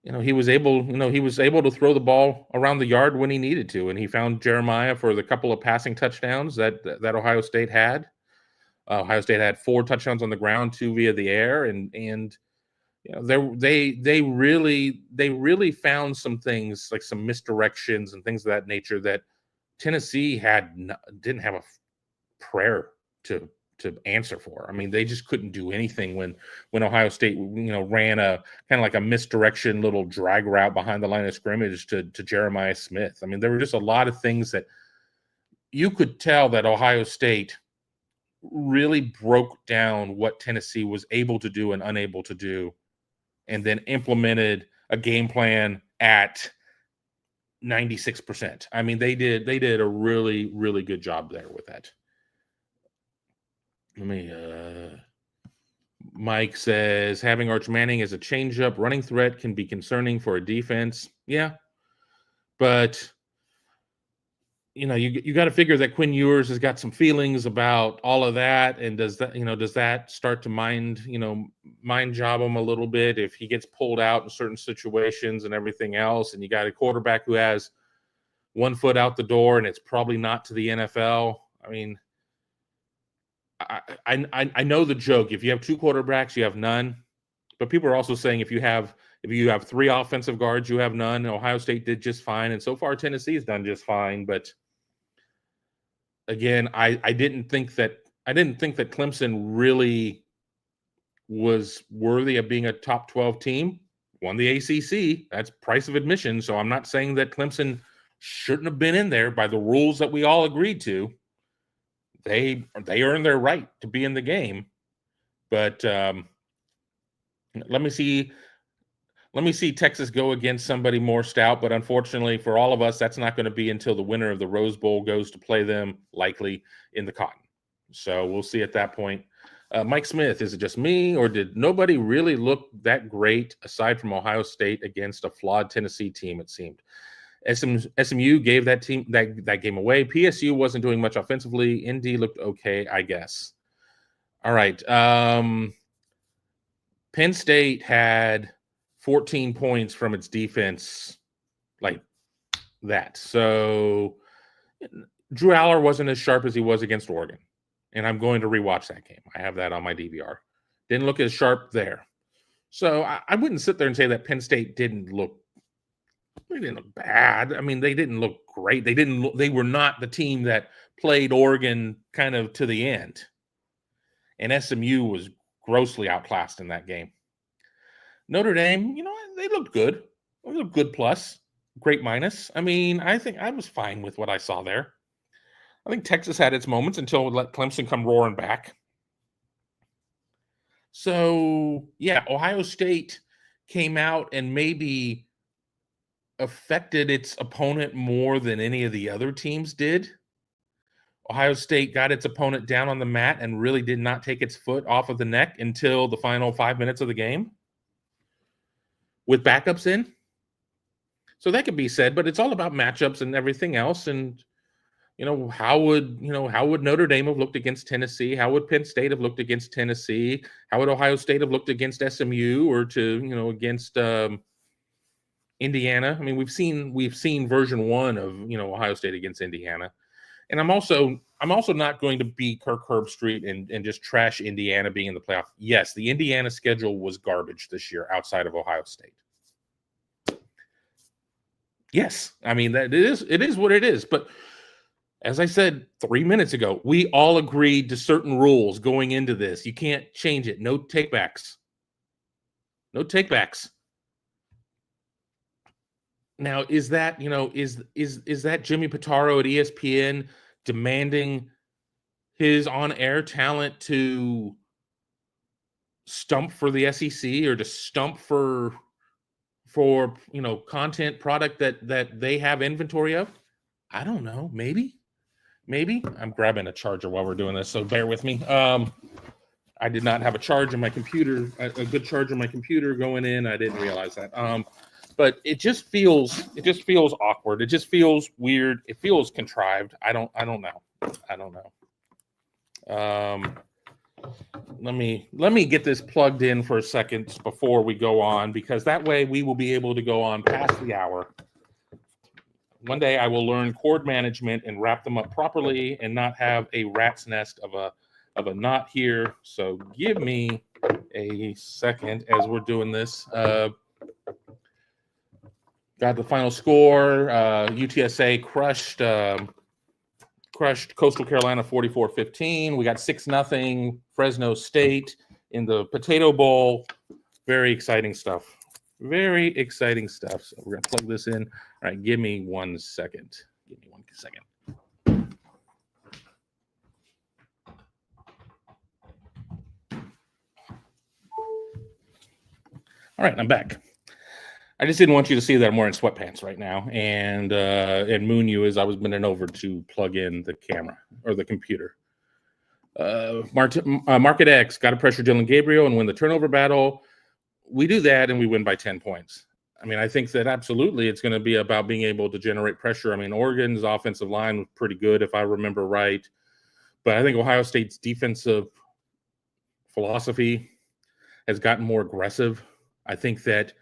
[SPEAKER 1] he was able to throw the ball around the yard when he needed to, and he found Jeremiah for the couple of passing touchdowns that Ohio State had. Ohio State had 4 touchdowns on the ground, 2 via the air, and they really found some things like some misdirections and things of that nature that Tennessee didn't have a prayer to answer for. I mean, they just couldn't do anything when Ohio State ran a kind of like a misdirection little drag route behind the line of scrimmage to Jeremiah Smith. I mean, there were just a lot of things that you could tell that Ohio State really broke down what Tennessee was able to do and unable to do, and then implemented a game plan at 96%. I mean, they did a really, really good job there with that. Mike says, having Arch Manning as a changeup running threat can be concerning for a defense. Yeah. But, you got to figure that Quinn Ewers has got some feelings about all of that. And does that start to mind job him a little bit if he gets pulled out in certain situations and everything else? And you got a quarterback who has 1 foot out the door, and it's probably not to the NFL. I mean, I know the joke. If you have 2 quarterbacks, you have none. But people are also saying if you have 3 offensive guards, you have none. Ohio State did just fine, and so far Tennessee has done just fine. But again, I didn't think that Clemson really was worthy of being a top 12 team. Won the ACC. That's price of admission. So I'm not saying that Clemson shouldn't have been in there by the rules that we all agreed to. They earned their right to be in the game, but let me see Texas go against somebody more stout. But unfortunately for all of us, that's not going to be until the winner of the Rose Bowl goes to play them, likely in the Cotton. So we'll see at that point. Mike Smith, is it just me, or did nobody really look that great aside from Ohio State against a flawed Tennessee team? It seemed. SMU gave that team that game away. PSU wasn't doing much offensively. Indy looked okay, I guess. All right. Penn State had 14 points from its defense, like that. So Drew Aller wasn't as sharp as he was against Oregon, and I'm going to rewatch that game. I have that on my DVR. Didn't look as sharp there. So I wouldn't sit there and say that Penn State didn't look bad. I mean, they didn't look great. They were not the team that played Oregon kind of to the end. And SMU was grossly outclassed in that game. Notre Dame, they looked good. They looked good plus, great minus. I mean, I think I was fine with what I saw there. I think Texas had its moments until it let Clemson come roaring back. So, yeah, Ohio State came out and maybe affected its opponent more than any of the other teams did. Ohio State got its opponent down on the mat and really did not take its foot off of the neck until the final 5 minutes of the game with backups in. So that could be said, but it's all about matchups and everything else. And, how would Notre Dame have looked against Tennessee? How would Penn State have looked against Tennessee? How would Ohio State have looked against SMU or against Indiana? I mean, we've seen version 1 of, Ohio State against Indiana. And I'm also not going to be Kirk Herbstreit and just trash Indiana being in the playoff. Yes, the Indiana schedule was garbage this year outside of Ohio State. Yes, I mean that it is what it is. But as I said 3 minutes ago, we all agreed to certain rules going into this. You can't change it. No takebacks. No takebacks. Now, is that, is that Jimmy Pitaro at ESPN demanding his on-air talent to stump for the SEC or to stump for content product that they have inventory of? I don't know. Maybe. I'm grabbing a charger while we're doing this, so bear with me. I did not have a charge in my computer, a good charge in my computer going in. I didn't realize that. But it just feels awkward. It just feels weird. It feels contrived. I don't know. Let me get this plugged in for a second before we go on, because that way we will be able to go on past the hour. One day I will learn cord management and wrap them up properly and not have a rat's nest of a knot here. So give me a second as we're doing this. Got the final score. UTSA crushed Coastal Carolina 44-15. We got 6-0 Fresno State in the Potato Bowl. Very exciting stuff. Very exciting stuff. So we're going to plug this in. All right, give me 1 second. All right, I'm back. I just didn't want you to see that I'm wearing sweatpants right now and moon you as I was bending over to plug in the camera or the computer. Market X got to pressure Dylan Gabriel and win the turnover battle. We do that and we win by 10 points. I mean, I think that absolutely it's going to be about being able to generate pressure. I mean, Oregon's offensive line was pretty good, if I remember right. But I think Ohio State's defensive philosophy has gotten more aggressive. I think that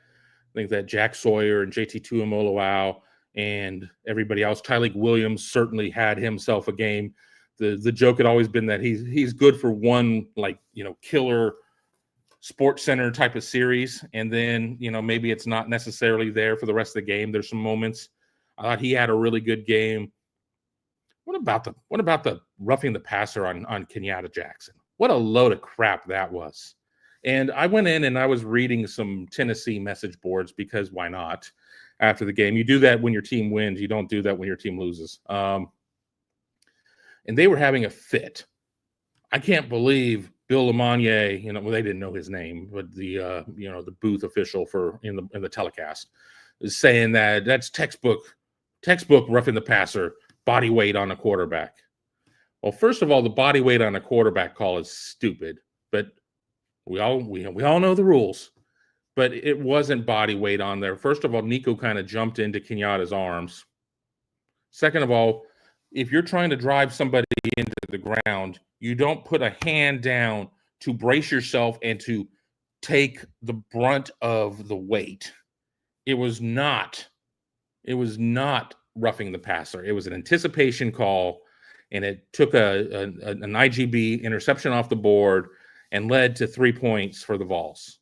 [SPEAKER 1] Jack Sawyer and JT Tuimoloau and everybody else, Tyleik Williams certainly had himself a game. The joke had always been that he's good for one, killer Sports Center type of series, and then maybe it's not necessarily there for the rest of the game. There's some moments. I thought he had a really good game. What about the roughing the passer on Kenyatta Jackson? What a load of crap that was. And I went in and I was reading some Tennessee message boards, because why not? After the game, you do that when your team wins. You don't do that when your team loses. And they were having a fit. I can't believe Bill Lamonier, they didn't know his name, but the booth official in the telecast is saying that that's textbook roughing the passer, body weight on a quarterback. Well, first of all, the body weight on a quarterback call is stupid, but we all know the rules. But it wasn't body weight on there. First of all, Nico kind of jumped into Kenyatta's arms. Second of all, if you're trying to drive somebody into the ground, you don't put a hand down to brace yourself and to take the brunt of the weight. It was not roughing the passer. It was an anticipation call, and it took an IGB interception off the board and led to 3 points for the Vols.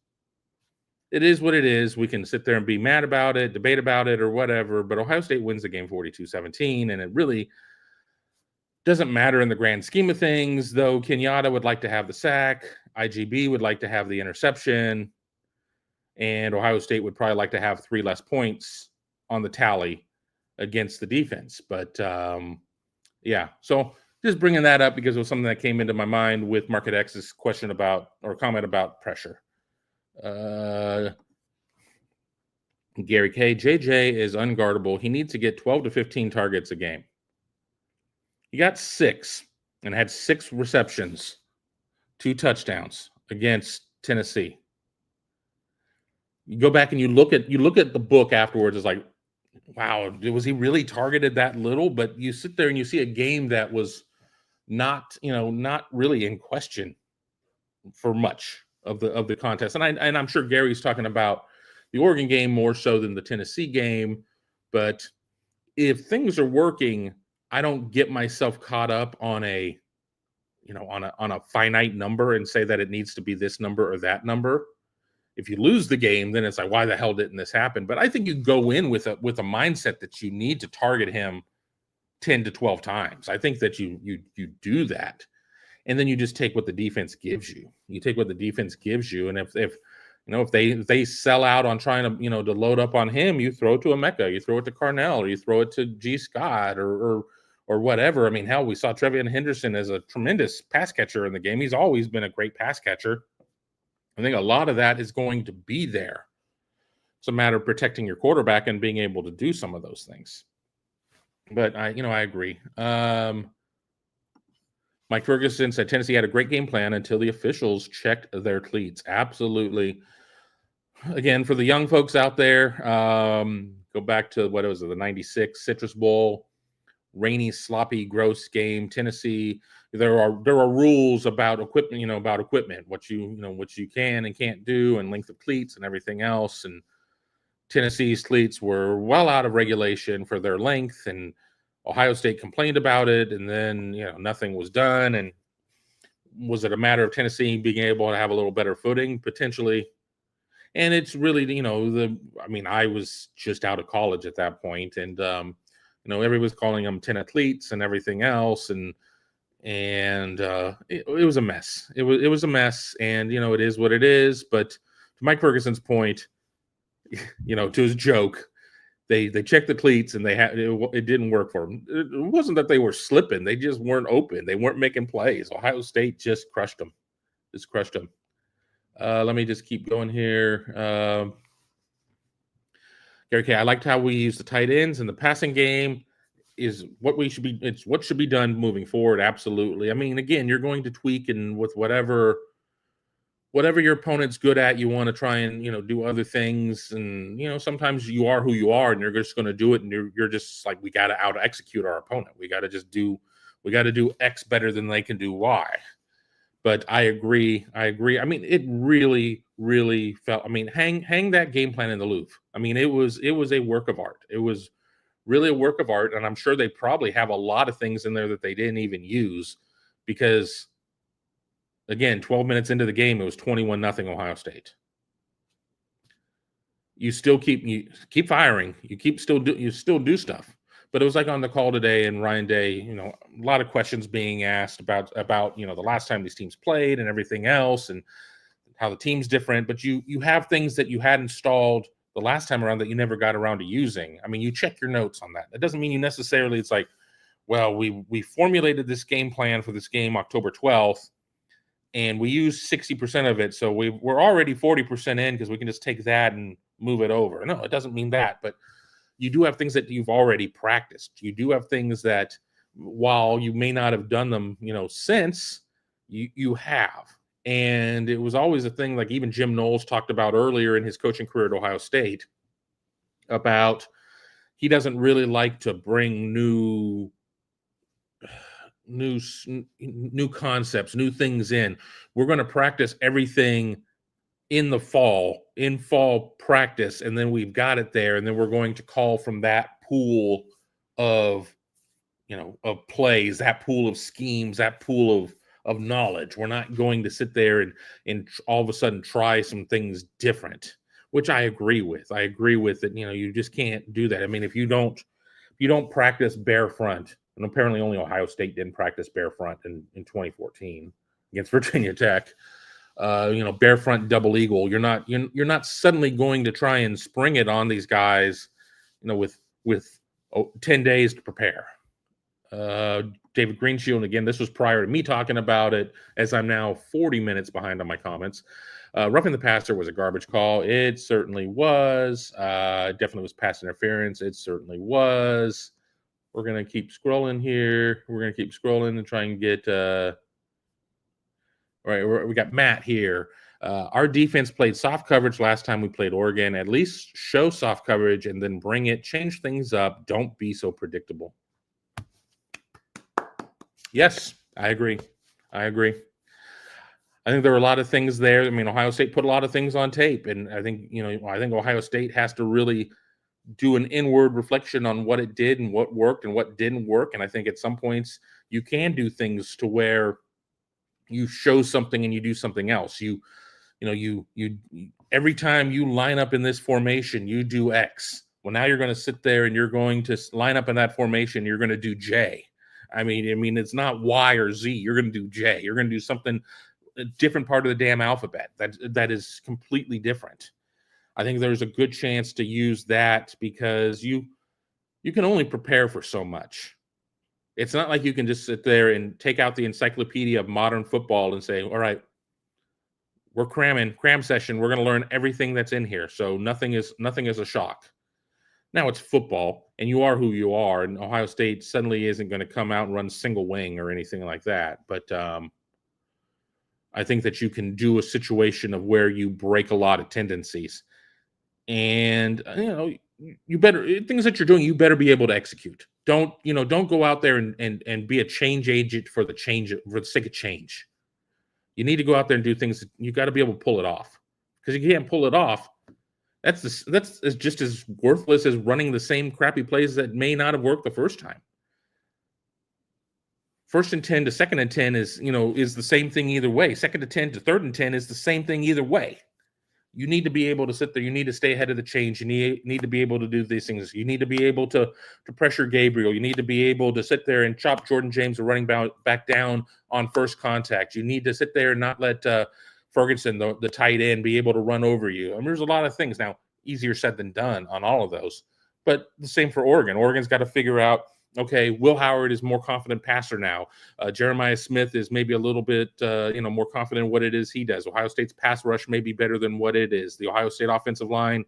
[SPEAKER 1] It is what it is. We can sit there and be mad about it, debate about it, or whatever, but Ohio State wins the game 42-17, and it really doesn't matter in the grand scheme of things, though Kenyatta would like to have the sack, IGB would like to have the interception, and Ohio State would probably like to have 3 less points on the tally against the defense. But, yeah, so just bringing that up because it was something that came into my mind with Market X's question about, or comment about pressure. Gary K. JJ is unguardable. He needs to get 12 to 15 targets a game. He got 6 and had 6 receptions, 2 touchdowns against Tennessee. You go back and you look at the book afterwards. It's like, wow, was he really targeted that little? But you sit there and you see a game that was not really in question for much of the contest. And I'm sure Gary's talking about the Oregon game more so than the Tennessee game. But if things are working, I don't get myself caught up on a finite number and say that it needs to be this number or that number. If you lose the game, then it's like, why the hell didn't this happen? But I think you go in with a mindset that you need to target him 10 to 12 times. I think that you do that. And then you just take what the defense gives you. You take what the defense gives you. And if they sell out on trying to, to load up on him, you throw it to Emeka, you throw it to Carnell, or you throw it to G. Scott or whatever. I mean, hell, we saw Trevion Henderson as a tremendous pass catcher in the game. He's always been a great pass catcher. I think a lot of that is going to be there. It's a matter of protecting your quarterback and being able to do some of those things. But I agree. Mike Ferguson said Tennessee had a great game plan until the officials checked their cleats. Absolutely. Again, for the young folks out there, go back to the 96 Citrus Bowl, rainy, sloppy, gross game. Tennessee, there are rules about equipment, what you can and can't do, and length of cleats and everything else. And Tennessee's cleats were well out of regulation for their length, and Ohio State complained about it, and then nothing was done. And was it a matter of Tennessee being able to have a little better footing potentially? And it's really I was just out of college at that point, and everybody was calling them tenathletes and everything else, and it was a mess. It was a mess, and it is what it is. But to Mike Ferguson's point, to his joke, they checked the cleats and it didn't work for them. It wasn't that they were slipping; they just weren't open. They weren't making plays. Ohio State just crushed them. Let me just keep going here. Gary K, I liked how we use the tight ends in the passing game. Is what we should be. It's what should be done moving forward. Absolutely. I mean, again, you're going to tweak and with whatever your opponent's good at, you want to try and do other things. And sometimes you are who you are, and you're just going to do it. And you're just like, we got to out execute our opponent. We got to do X better than they can do Y. But I agree. I mean, it really, really felt. I mean, hang that game plan in the Louvre. I mean, it was a work of art. It was really a work of art, and I'm sure they probably have a lot of things in there that they didn't even use, because again, 12 minutes into the game, it was 21-0 Ohio State. You still keep firing. You still do stuff. But it was like on the call today, and Ryan Day, a lot of questions being asked about the last time these teams played and everything else, and how the team's different. But you have things that you had installed the last time around that you never got around to using. I mean, you check your notes on that. That doesn't mean you necessarily. It's like, well, we formulated this game plan for this game October 12th, and we used 60% of it, so we're already 40% in because we can just take that and move it over. No, it doesn't mean that, but you do have things that you've already practiced. You do have things that, while you may not have done them, since, you have. And it was always a thing, like even Jim Knowles talked about earlier in his coaching career at Ohio State, about he doesn't really like to bring new concepts, new things in. We're going to practice everything in fall practice, and then we've got it there, and then we're going to call from that pool of plays, that pool of schemes, that pool of knowledge. We're not going to sit there and all of a sudden try some things different, which I agree with. I agree with it. You just can't do that. I mean, if you don't practice bare front, and apparently only Ohio State didn't practice bare front in 2014 against Virginia Tech. Bare front double eagle. You're not suddenly going to try and spring it on these guys, with 10 days to prepare. David Greenshield, and again, this was prior to me talking about it, as I'm now 40 minutes behind on my comments. Roughing the passer was a garbage call. It certainly was. Definitely was pass interference. It certainly was. We're going to keep scrolling here. We're going to keep scrolling and try and get all right, we got Matt here. Our defense played soft coverage last time we played Oregon. At least show soft coverage and then bring it. Change things up. Don't be so predictable. Yes, I agree. I think there were a lot of things there. I mean, Ohio State put a lot of things on tape, and I think Ohio State has to really do an inward reflection on what it did and what worked and what didn't work. And I think at some points you can do things to where you show something and you do something else. You every time you line up in this formation, you do X. Well, now you're going to sit there and you're going to line up in that formation. You're going to do J. I mean, it's not Y or Z. You're going to do J. You're going to do something, a different part of the damn alphabet. That is completely different. I think there's a good chance to use that because you can only prepare for so much. It's not like you can just sit there and take out the encyclopedia of modern football and say, all right, we're cram session. We're going to learn everything that's in here. So nothing is a shock. Now it's football, and you are who you are, and Ohio State suddenly isn't going to come out and run single wing or anything like that. But I think that you can do a situation of where you break a lot of tendencies. And, you better, things that you're doing, you better be able to execute. Don't go out there and be a change agent for the sake of change. You need to go out there and do things. You got to be able to pull it off, because you can't pull it off. That's just as worthless as running the same crappy plays that may not have worked the first time. 1st and 10 to 2nd and 10 is the same thing either way. 2nd to 10 to 3rd and 10 is the same thing either way. You need to be able to sit there. You need to stay ahead of the change. You need to be able to do these things. You need to be able to pressure Gabriel. You need to be able to sit there and chop Jordan James, the running back down on first contact. You need to sit there and not let Ferguson, the tight end, be able to run over you. I mean, there's a lot of things. Now, easier said than done on all of those. But the same for Oregon. Oregon's got to figure out, okay, Will Howard is more confident passer now. Jeremiah Smith is maybe a little bit, more confident in what it is he does. Ohio State's pass rush may be better than what it is. The Ohio State offensive line,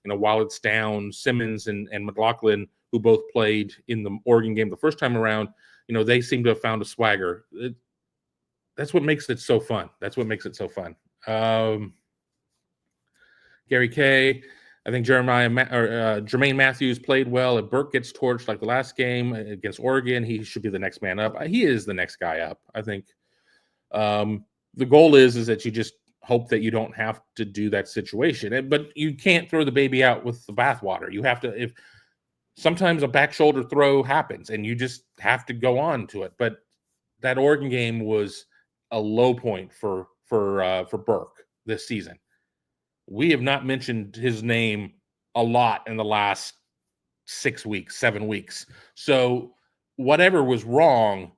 [SPEAKER 1] while it's down, Simmons and McLaughlin, who both played in the Oregon game the first time around, they seem to have found a swagger. That's what makes it so fun. Gary K. I think Jermaine Matthews played well. If Burke gets torched like the last game against Oregon, he should be the next man up. He is the next guy up. I think the goal is that you just hope that you don't have to do that situation. But you can't throw the baby out with the bathwater. You have to. If sometimes a back shoulder throw happens, and you just have to go on to it. But that Oregon game was a low point for Burke this season. We have not mentioned his name a lot in the last 7 weeks. So whatever was wrong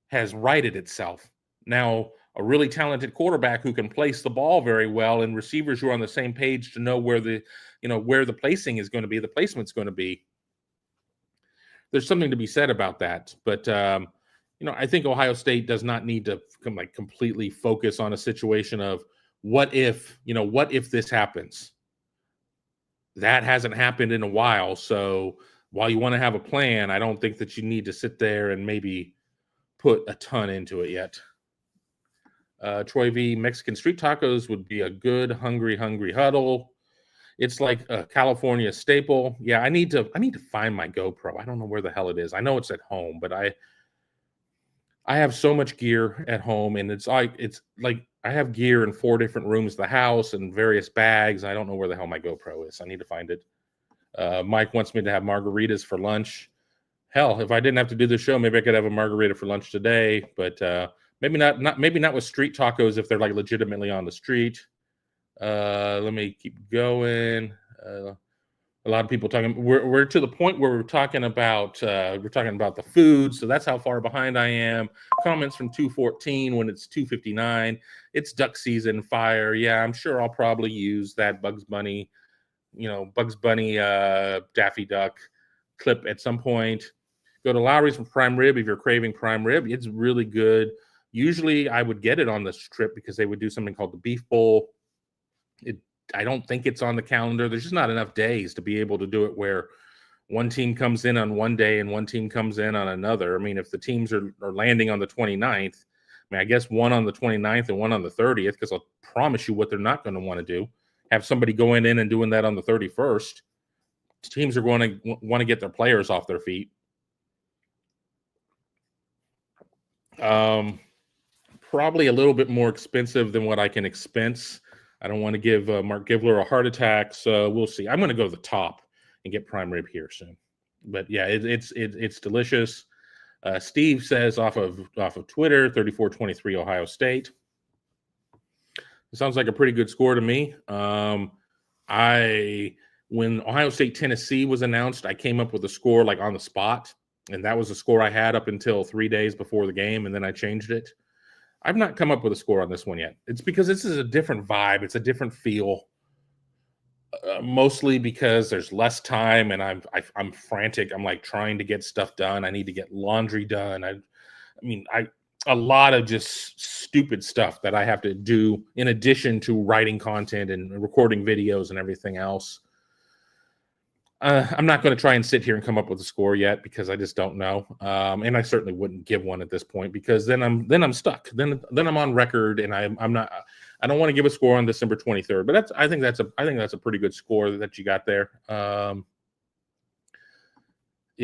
[SPEAKER 1] has righted itself. Now, a really talented quarterback who can place the ball very well, and receivers who are on the same page to know where the placing is going to be, the placement's going to be. There's something to be said about that. But, I think Ohio State does not need to completely focus on a situation of, what if this happens? That hasn't happened in a while. So while you want to have a plan, I don't think that you need to sit there and maybe put a ton into it yet. Troy V, Mexican street tacos would be a good hungry huddle. It's like a California staple. Yeah, I need to find my GoPro. I don't know where the hell it is. I know it's at home, but I have so much gear at home, and it's like I have gear in 4 different rooms of the house and various bags. I don't know where the hell my GoPro is. I need to find it. Mike wants me to have margaritas for lunch. Hell, if I didn't have to do the show, maybe I could have a margarita for lunch today. But maybe not with street tacos if they're like legitimately on the street. Let me keep going. A lot of people talking. We're to the point where we're talking about the food. So that's how far behind I am. Comments from 2:14 when it's 2:59. It's duck season. Fire. Yeah, I'm sure I'll probably use that Bugs Bunny Daffy Duck clip at some point. Go to Lowry's for prime rib if you're craving prime rib. It's really good. Usually I would get it on this trip because they would do something called the Beef Bowl. I don't think it's on the calendar. There's just not enough days to be able to do it where one team comes in on one day and one team comes in on another. I mean, if the teams are landing on the 29th, I guess one on the 29th and one on the 30th, because I'll promise you what they're not going to want to do. Have somebody going in and doing that on the 31st. Teams are going to want to get their players off their feet. Probably a little bit more expensive than what I can expense. I don't want to give Mark Givler a heart attack, so we'll see. I'm going to go to the top and get prime rib here soon. But yeah, it's delicious. Steve says off of Twitter, 34-23 Ohio State. It sounds like a pretty good score to me. When Ohio State Tennessee was announced, I came up with a score like on the spot, and that was the score I had up until 3 days before the game, and then I changed it. I've not come up with a score on this one yet. It's because this is a different vibe. It's a different feel. Mostly because there's less time and I'm frantic. I'm like trying to get stuff done. I need to get laundry done. A lot of just stupid stuff that I have to do in addition to writing content and recording videos and everything else. I'm not going to try and sit here and come up with a score yet because I just don't know. And I certainly wouldn't give one at this point because then I'm stuck. Then I'm on record and I'm not. I don't want to give a score on December 23rd, but I think that's a pretty good score that you got there. Yeah,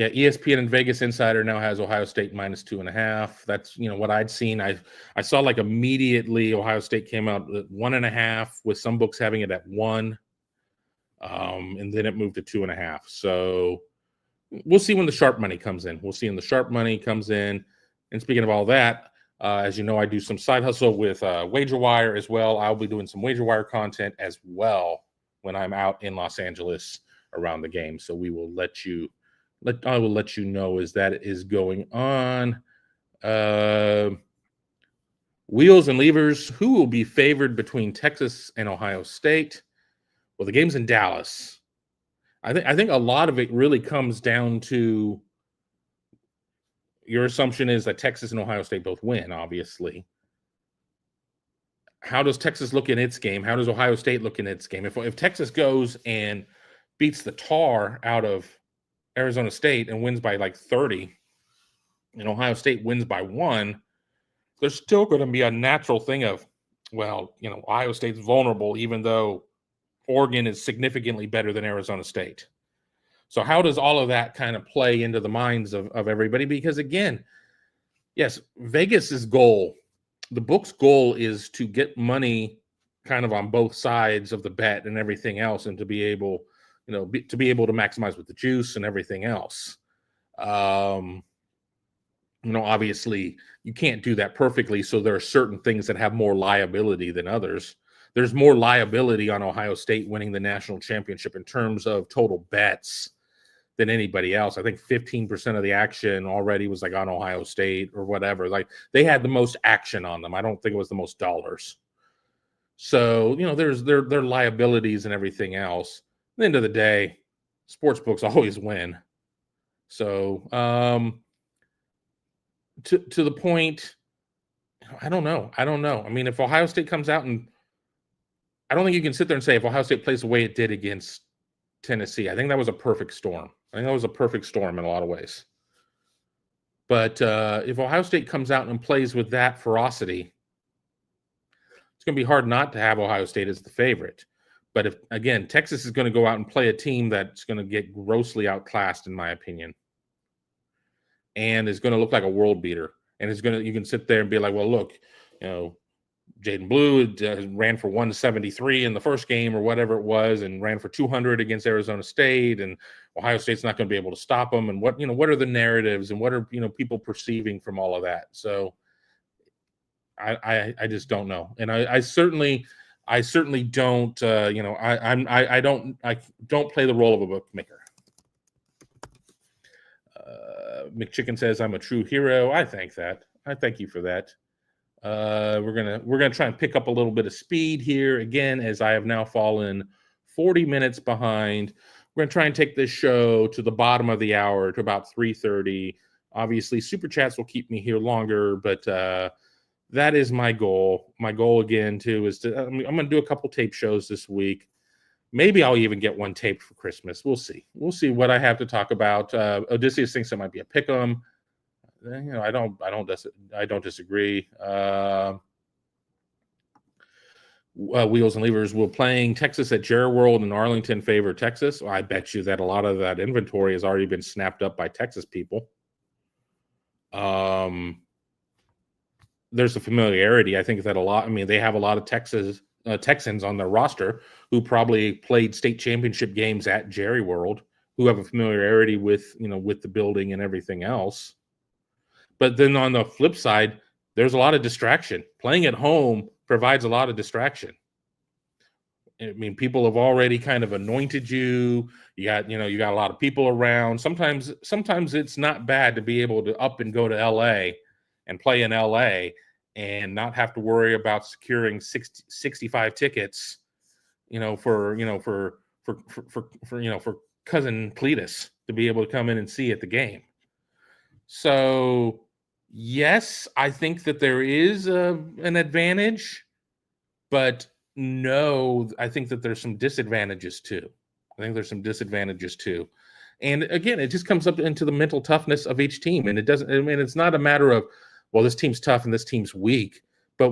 [SPEAKER 1] ESPN and Vegas Insider now has Ohio State -2.5. That's what I'd seen. I saw like immediately Ohio State came out at 1.5, with some books having it at 1. And then it moved to 2.5. So we'll see when the sharp money comes in. And speaking of all that, as you know, I do some side hustle with WagerWire as well. I'll be doing some WagerWire content as well when I'm out in Los Angeles around the game. So I will let you know as that is going on. Wheels and levers. Who will be favored between Texas and Ohio State? Well, the game's in Dallas. I think a lot of it really comes down to your assumption is that Texas and Ohio State both win, obviously. How does Texas look in its game? How does Ohio State look in its game? If Texas goes and beats the tar out of Arizona State and wins by like 30, and Ohio State wins by 1, there's still going to be a natural thing of, well, Ohio State's vulnerable, even though Oregon is significantly better than Arizona State. So how does all of that kind of play into the minds of everybody? Because again, yes, Vegas's goal, the book's goal is to get money kind of on both sides of the bet and everything else, and to be able, to maximize with the juice and everything else. Obviously you can't do that perfectly. So there are certain things that have more liability than others. There's more liability on Ohio State winning the national championship in terms of total bets than anybody else. I think 15% of the action already was like on Ohio State or whatever. Like they had the most action on them. I don't think it was the most dollars. So, there's their liabilities and everything else. At the end of the day, sports books always win. So, to the point, I don't know. I mean, if Ohio State comes out and I don't think you can sit there and say if Ohio State plays the way it did against Tennessee, I think that was a perfect storm. in a lot of ways. But if Ohio State comes out and plays with that ferocity, it's going to be hard not to have Ohio State as the favorite. But if, again, Texas is going to go out and play a team that's going to get grossly outclassed, in my opinion, and is going to look like a world beater. And you can sit there and be like, well, look, Jaden Blue ran for 173 in the first game or whatever it was, and ran for 200 against Arizona State, and Ohio State's not going to be able to stop them. And what are the narratives and what are, people perceiving from all of that? So I just don't know. And I certainly don't, I don't play the role of a bookmaker. McChicken says I'm a true hero. I thank you for that. We're gonna try and pick up a little bit of speed here again, as I have now fallen 40 minutes behind. We're gonna try and take this show to the bottom of the hour, to about 3:30. Obviously, super chats will keep me here longer, but that is my goal. My goal again, too, is I'm going to do a couple tape shows this week. Maybe I'll even get one taped for Christmas. We'll see. We'll see what I have to talk about. Odysseus thinks it might be a pick'em. I don't disagree. Wheels and Levers will playing Texas at Jerry World in Arlington favor Texas. Well, I bet you that a lot of that inventory has already been snapped up by Texas people. There's a familiarity. I think that they have a lot of Texans on their roster who probably played state championship games at Jerry World, who have a familiarity with the building and everything else. But then on the flip side, there's a lot of distraction. Playing at home provides a lot of distraction. I mean, people have already kind of anointed you. You got a lot of people around. Sometimes it's not bad to be able to up and go to LA and play in LA and not have to worry about securing 65 tickets, for cousin Cletus to be able to come in and see at the game. So, yes, I think that there is an advantage, but no, I think that there's some disadvantages too. And again, it just comes up into the mental toughness of each team. And it's not a matter of, well, this team's tough and this team's weak, but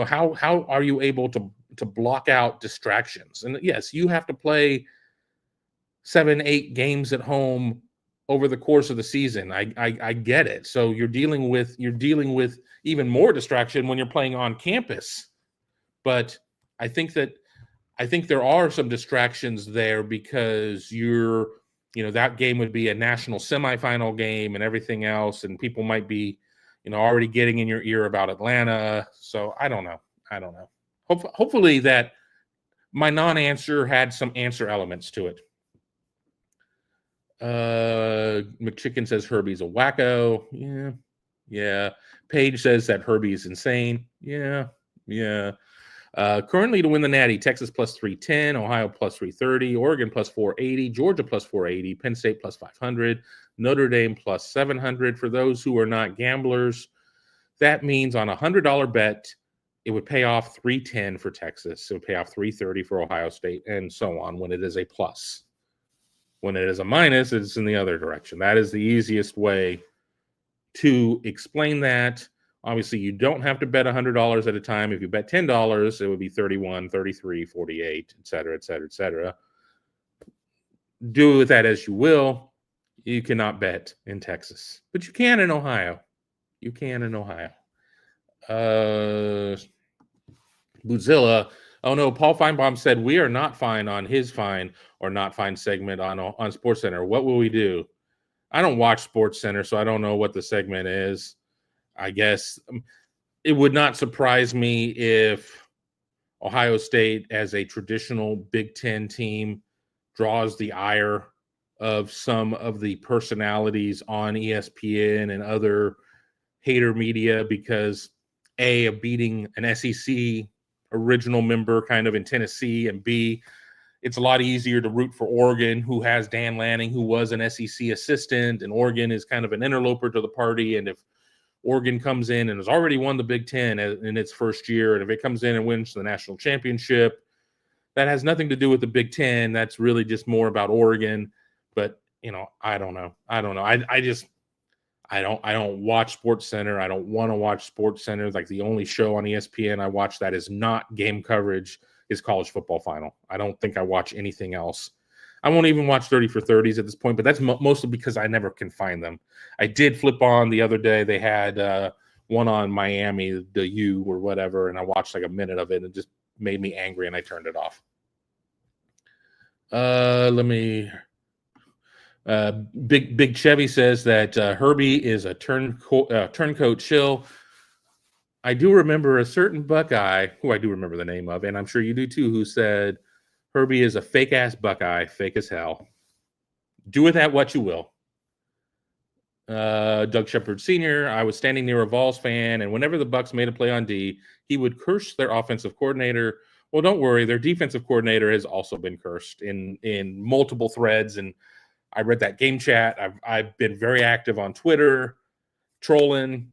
[SPEAKER 1] how are you able to block out distractions? And yes, you have to play 7-8 games at home over the course of the season. I get it. So you're dealing with even more distraction when you're playing on campus. But I think there are some distractions there because that game would be a national semifinal game and everything else, and people might be, already getting in your ear about Atlanta. So I don't know. Hopefully that my non-answer had some answer elements to it. McChicken says Herby's a wacko. Yeah. Paige says that Herby is insane. Yeah. Currently to win the Natty, Texas plus 310, Ohio plus 330, Oregon plus 480, Georgia plus 480, Penn State plus 500, Notre Dame plus 700. For those who are not gamblers, that means on a $100 bet, it would pay off 310 for Texas. It would pay off 330 for Ohio State, and so on when it is a plus. When it is a minus, it's in the other direction. That is the easiest way to explain that. Obviously, you don't have to bet $100 at a time. If you bet $10, it would be 31, 33, 48, et cetera, et cetera, et cetera. Do with that as you will. You cannot bet in Texas, but you can in Ohio. Bootzilla. Oh no, Paul Feinbaum said we are not fine on his fine or not fine segment on SportsCenter. What will we do? I don't watch SportsCenter, so I don't know what the segment is. I guess it would not surprise me if Ohio State, as a traditional Big Ten team, draws the ire of some of the personalities on ESPN and other hater media because A, of beating an SEC original member kind of in Tennessee, and B, it's a lot easier to root for Oregon, who has Dan Lanning, who was an SEC assistant, and Oregon is kind of an interloper to the party. And if Oregon comes in and has already won the Big Ten in its first year, and if it comes in and wins the national championship, that has nothing to do with the Big Ten. That's really just more about Oregon. But I don't know. I don't watch SportsCenter. I don't want to watch SportsCenter. Like, the only show on ESPN I watch that is not game coverage is College Football Final. I don't think I watch anything else. I won't even watch 30 for 30s at this point, but that's mostly because I never can find them. I did flip on the other day. They had one on Miami, the U or whatever, and I watched like a minute of it, and it just made me angry, and I turned it off. Big Chevy says that Herby is a turncoat shill. I do remember a certain Buckeye, who I do remember the name of, and I'm sure you do too, who said Herby is a fake-ass Buckeye, fake as hell. Do with that what you will. Doug Shepard Sr., I was standing near a Vols fan, and whenever the Bucs made a play on D, he would curse their offensive coordinator. Well, don't worry, their defensive coordinator has also been cursed in multiple threads, and I read that game chat. I've been very active on Twitter. trolling.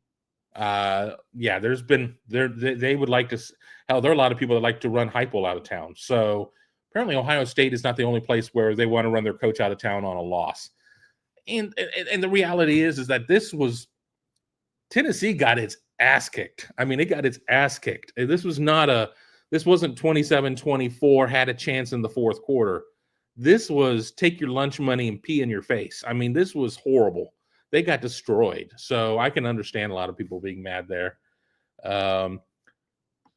[SPEAKER 1] Yeah, there's been they would like to. Hell, there are a lot of people that like to run Heupel out of town. So apparently, Ohio State is not the only place where they want to run their coach out of town on a loss. And the reality is that this was Tennessee got its ass kicked. I mean, it got its ass kicked. This wasn't 27-24, had a chance in the fourth quarter. This was take your lunch money and pee in your face. I mean, this was horrible. They got destroyed. So I can understand a lot of people being mad there.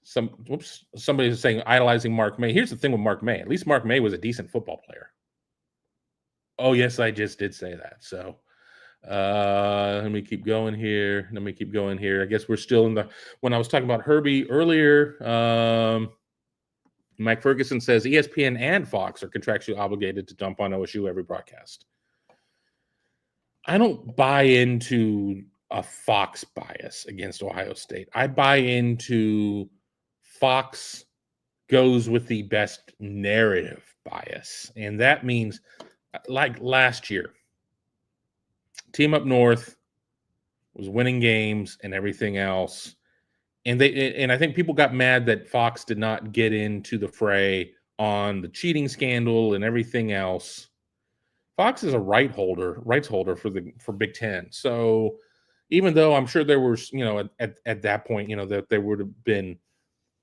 [SPEAKER 1] Somebody is saying idolizing Mark May. Here's the thing with Mark May. At least Mark May was a decent football player. Oh, yes, I just did say that. So let me keep going here. I guess we're still when I was talking about Herby earlier, Mike Ferguson says ESPN and Fox are contractually obligated to dump on OSU every broadcast. I don't buy into a Fox bias against Ohio State. I buy into Fox goes with the best narrative bias. And that means, like last year, Team Up North was winning games and everything else. And I think people got mad that Fox did not get into the fray on the cheating scandal and everything else. Fox is a rights holder for Big Ten. So even though I'm sure there was, at that point, that there would have been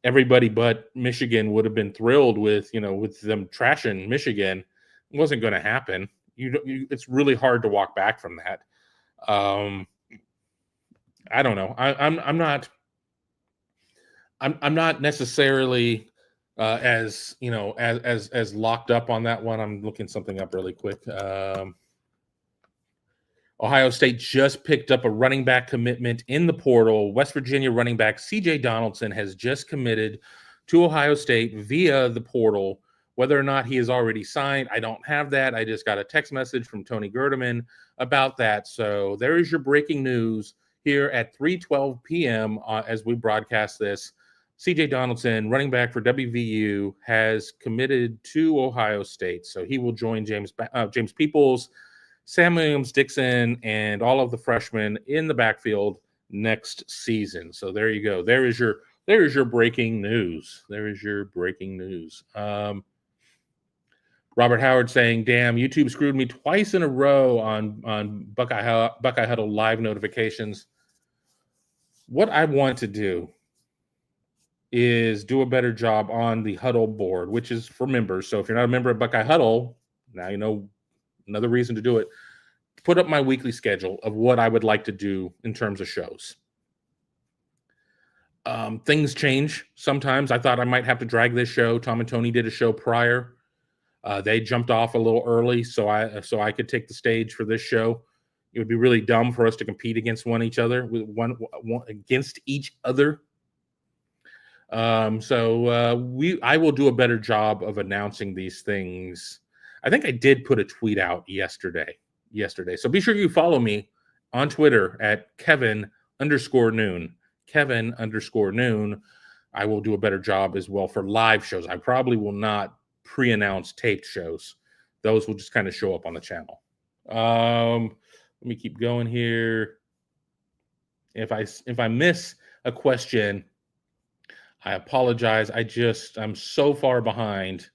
[SPEAKER 1] everybody but Michigan would have been thrilled with them trashing Michigan, it wasn't going to happen. It's really hard to walk back from that. I don't know. I'm not necessarily as locked up on that one. I'm looking something up really quick. Ohio State just picked up a running back commitment in the portal. West Virginia running back C.J. Donaldson has just committed to Ohio State via the portal. Whether or not he is already signed, I don't have that. I just got a text message from Tony Gerdeman about that. So there is your breaking news here at 3:12 p.m. As we broadcast this. C.J. Donaldson, running back for WVU, has committed to Ohio State. So he will join James Peoples, Sam Williams-Dixon, and all of the freshmen in the backfield next season. So there you go. There is your breaking news. Robert Howard saying, damn, YouTube screwed me twice in a row on Buckeye Huddle live notifications. What I want to do is do a better job on the Huddle board, which is for members. So if you're not a member of Buckeye Huddle, now you know another reason to do it. Put up my weekly schedule of what I would like to do in terms of shows. Things change sometimes. I thought I might have to drag this show. Tom and Tony did a show prior. They jumped off a little early, so I could take the stage for this show. It would be really dumb for us to compete against one against each other. I will do a better job of announcing these things. I think I did put a tweet out yesterday. So be sure you follow me on Twitter at Kevin_Noon. Kevin_Noon. I will do a better job as well for live shows. I probably will not pre-announce taped shows. Those will just kind of show up on the channel. Let me keep going here. If I miss a question, I apologize. I'm so far behind.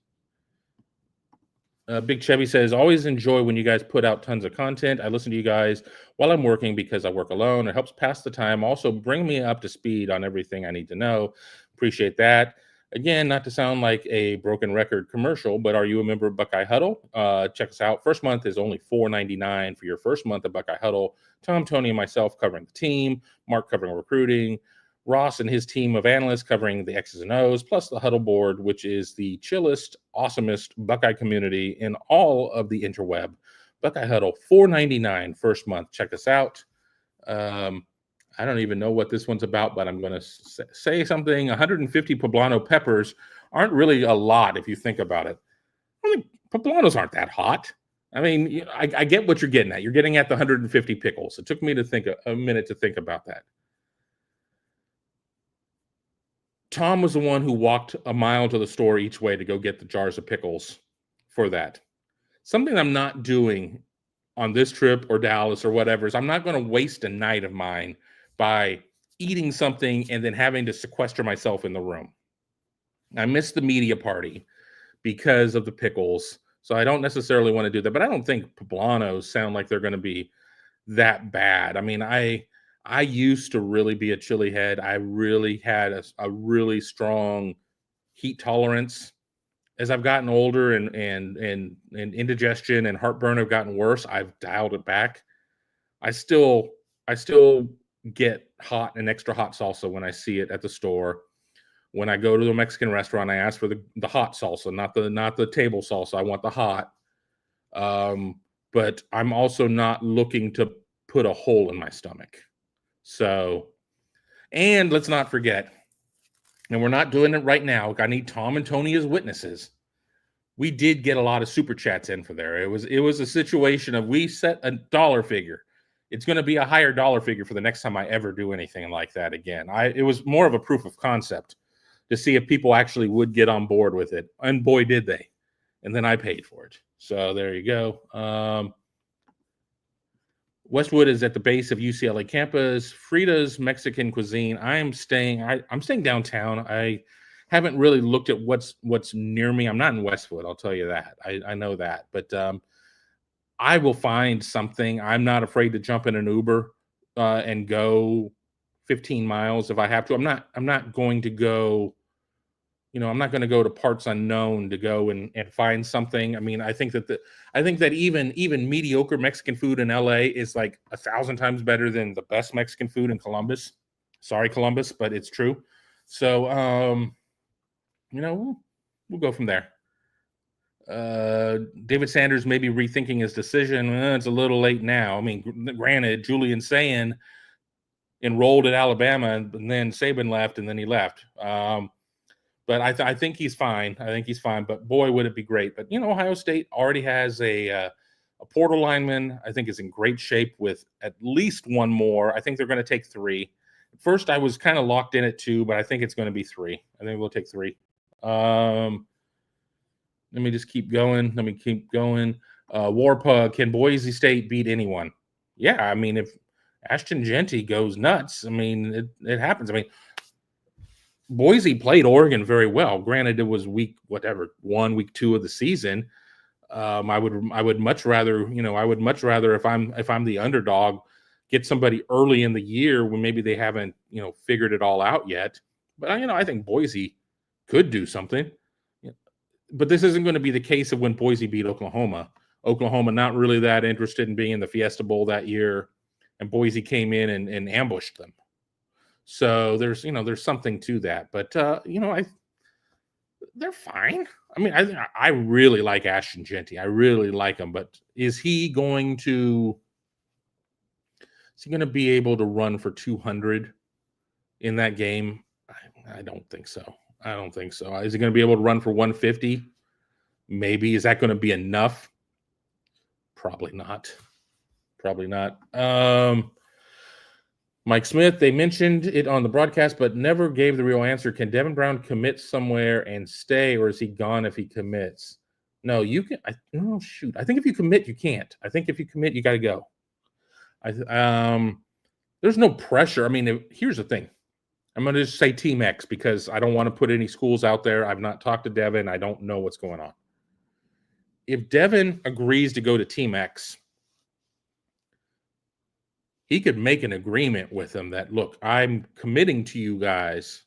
[SPEAKER 1] Big Chevy says, always enjoy when you guys put out tons of content. I listen to you guys while I'm working because I work alone. It helps pass the time. Also, bring me up to speed on everything I need to know. Appreciate that. Again, not to sound like a broken record commercial, but are you a member of Buckeye Huddle? Check us out. First month is only $4.99 for your first month of Buckeye Huddle. Tom, Tony, and myself covering the team. Mark covering recruiting. Ross and his team of analysts covering the X's and O's, plus the Huddle board, which is the chillest, awesomest Buckeye community in all of the interweb. Buckeye Huddle, $4.99 first month. Check us out. I don't even know what this one's about, but I'm going to say something. 150 poblano peppers aren't really a lot if you think about it. I mean, poblanos aren't that hot. I mean, I get what you're getting at. You're getting at the 150 pickles. It took me to think a minute to think about that. Tom was the one who walked a mile to the store each way to go get the jars of pickles for that. Something I'm not doing on this trip or Dallas or whatever is I'm not going to waste a night of mine by eating something and then having to sequester myself in the room. I missed the media party because of the pickles, so I don't necessarily want to do that. But I don't think poblanos sound like they're going to be that bad. I mean, I used to really be a chili head. I really had a really strong heat tolerance. As I've gotten older and indigestion and heartburn have gotten worse, I've dialed it back. I still get hot and extra hot salsa when I see it at the store. When I go to a Mexican restaurant, I ask for the hot salsa, not the table salsa. I want the hot. But I'm also not looking to put a hole in my stomach. So, and let's not forget, and we're not doing it right now. I need Tom and Tony as witnesses. We did get a lot of super chats in for there. It was a situation of we set a dollar figure. It's going to be a higher dollar figure for the next time I ever do anything like that again. It was more of a proof of concept to see if people actually would get on board with it. And boy, did they. And then I paid for it. So there you go. Westwood is at the base of UCLA campus. Frida's Mexican cuisine. I'm staying downtown. I haven't really looked at what's near me. I'm not in Westwood, I'll tell you that. I know that. But I will find something. I'm not afraid to jump in an Uber and go 15 miles if I have to. I'm not going to go, I'm not going to go to parts unknown to go and find something. I mean, I think that even mediocre Mexican food in LA is like 1,000 times better than the best Mexican food in Columbus. Sorry, Columbus, but it's true. So, we'll go from there. David Sanders may be rethinking his decision. It's a little late now. I mean, granted, Julian Sayin enrolled at Alabama, and then Saban left, and then he left. But I think he's fine. But boy, would it be great. But Ohio State already has a portal lineman. I think is in great shape with at least one more. I think they're going to take 3. At first, I was kind of locked in at 2, but I think it's going to be 3. I think we'll take 3. Let me just keep going. Warpug, can Boise State beat anyone? Yeah, I mean, if Ashton Genty goes nuts, I mean, it happens. I mean, Boise played Oregon very well. Granted, it was week 2 of the season. I would much rather, if I'm the underdog, get somebody early in the year when maybe they haven't, figured it all out yet. But I think Boise could do something. But this isn't going to be the case of when Boise beat Oklahoma. Oklahoma not really that interested in being in the Fiesta Bowl that year, and Boise came in and ambushed them. So there's something to that. But they're fine. I mean, I really like Ashton Genty. I really like him. But is he going to be able to run for 200 in that game? I don't think so. Is he going to be able to run for 150? Maybe. Is that going to be enough? Probably not. Mike Smith, they mentioned it on the broadcast, but never gave the real answer. Can Devin Brown commit somewhere and stay, or is he gone if he commits? No, you can. Shoot. I think if you commit, you can't. I think if you commit, you got to go. There's no pressure. I mean, here's the thing. I'm going to just say Team X because I don't want to put any schools out there. I've not talked to Devin. I don't know what's going on. If Devin agrees to go to Team X, he could make an agreement with them that, look, I'm committing to you guys.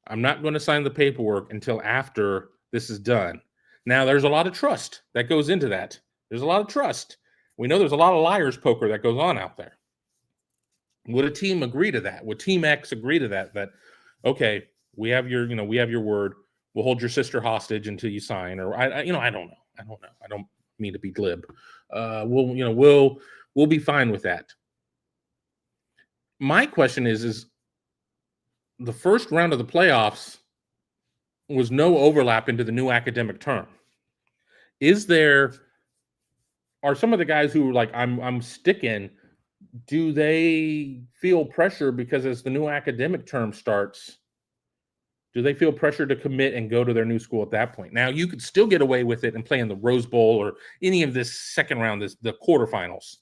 [SPEAKER 1] I'm not going to sign the paperwork until after this is done. Now, there's a lot of trust that goes into that. There's a lot of trust. We know there's a lot of liar's poker that goes on out there. Would a team agree to that? Would Team X agree to that? That, okay, we have your word. We'll hold your sister hostage until you sign. Or I don't know. I don't mean to be glib. We'll be fine with that. My question is the first round of the playoffs was no overlap into the new academic term. Are some of the guys who are like, I'm sticking, do they feel pressure because as the new academic term starts, Do they feel pressure to commit and go to their new school at that point? Now, you could still get away with it and play in the Rose Bowl or any of this second round, the quarterfinals,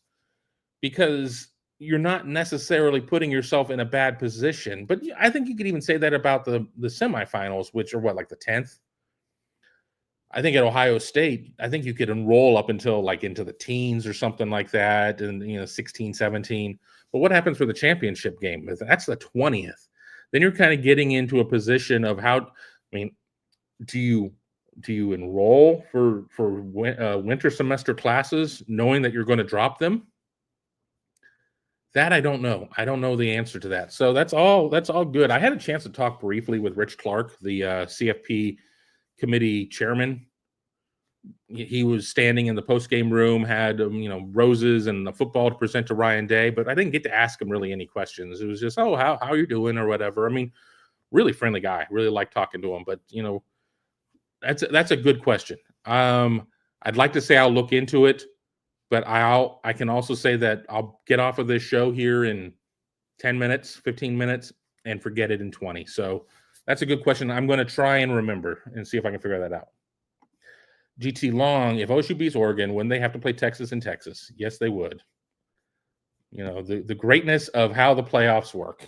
[SPEAKER 1] because you're not necessarily putting yourself in a bad position. But I think you could even say that about the semifinals, which are what, like the 10th? I think at Ohio State, I think you could enroll up until like into the teens or something like that, and 16, 17. But what happens for the championship game? That's the 20th. Then you're kind of getting into a position of do you enroll for winter semester classes knowing that you're going to drop them? That I don't know. I don't know the answer to that. So that's all good. I had a chance to talk briefly with Rich Clark, the CFP committee chairman. He was standing in the post-game room, had roses and the football to present to Ryan Day, but I didn't get to ask him really any questions. It was just, oh, how are you doing or whatever. I mean, really friendly guy. Really like talking to him, but that's a good question. I'd like to say I'll look into it, but I can also say that I'll get off of this show here in 10 minutes, 15 minutes, and forget it in 20. So that's a good question. I'm going to try and remember and see if I can figure that out. GT Long, if OSU beats Oregon, wouldn't they have to play Texas in Texas? Yes, they would. The greatness of how the playoffs work.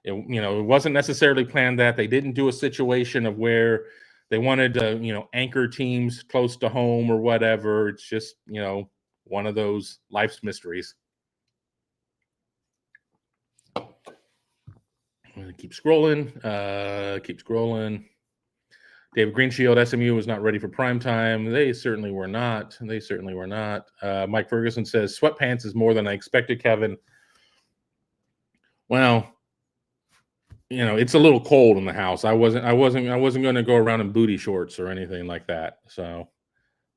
[SPEAKER 1] It wasn't necessarily planned that. They didn't do a situation of where they wanted to, anchor teams close to home or whatever. It's just, one of those life's mysteries. Keep scrolling. David Greenshield, SMU was not ready for prime time. They certainly were not. Mike Ferguson says sweatpants is more than I expected, Kevin. Well, it's a little cold in the house. I wasn't going to go around in booty shorts or anything like that. So,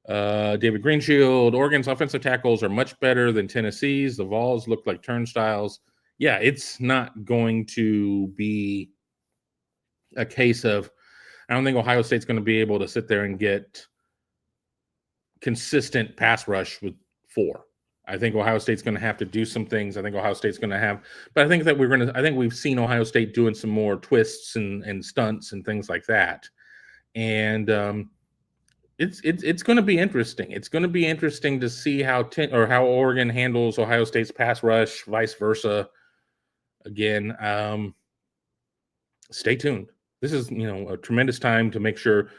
[SPEAKER 1] David Greenshield, Oregon's offensive tackles are much better than Tennessee's. The Vols look like turnstiles. Yeah, it's not going to be a case of, I don't think Ohio State's going to be able to sit there and get consistent pass rush with 4. I think Ohio State's going to have to do some things. I think Ohio State's going to have, but I think that I think we've seen Ohio State doing some more twists and stunts and things like that. And it's going to be interesting. It's going to be interesting to see how Oregon handles Ohio State's pass rush, vice versa. Again, stay tuned. This is, a tremendous time to make sure,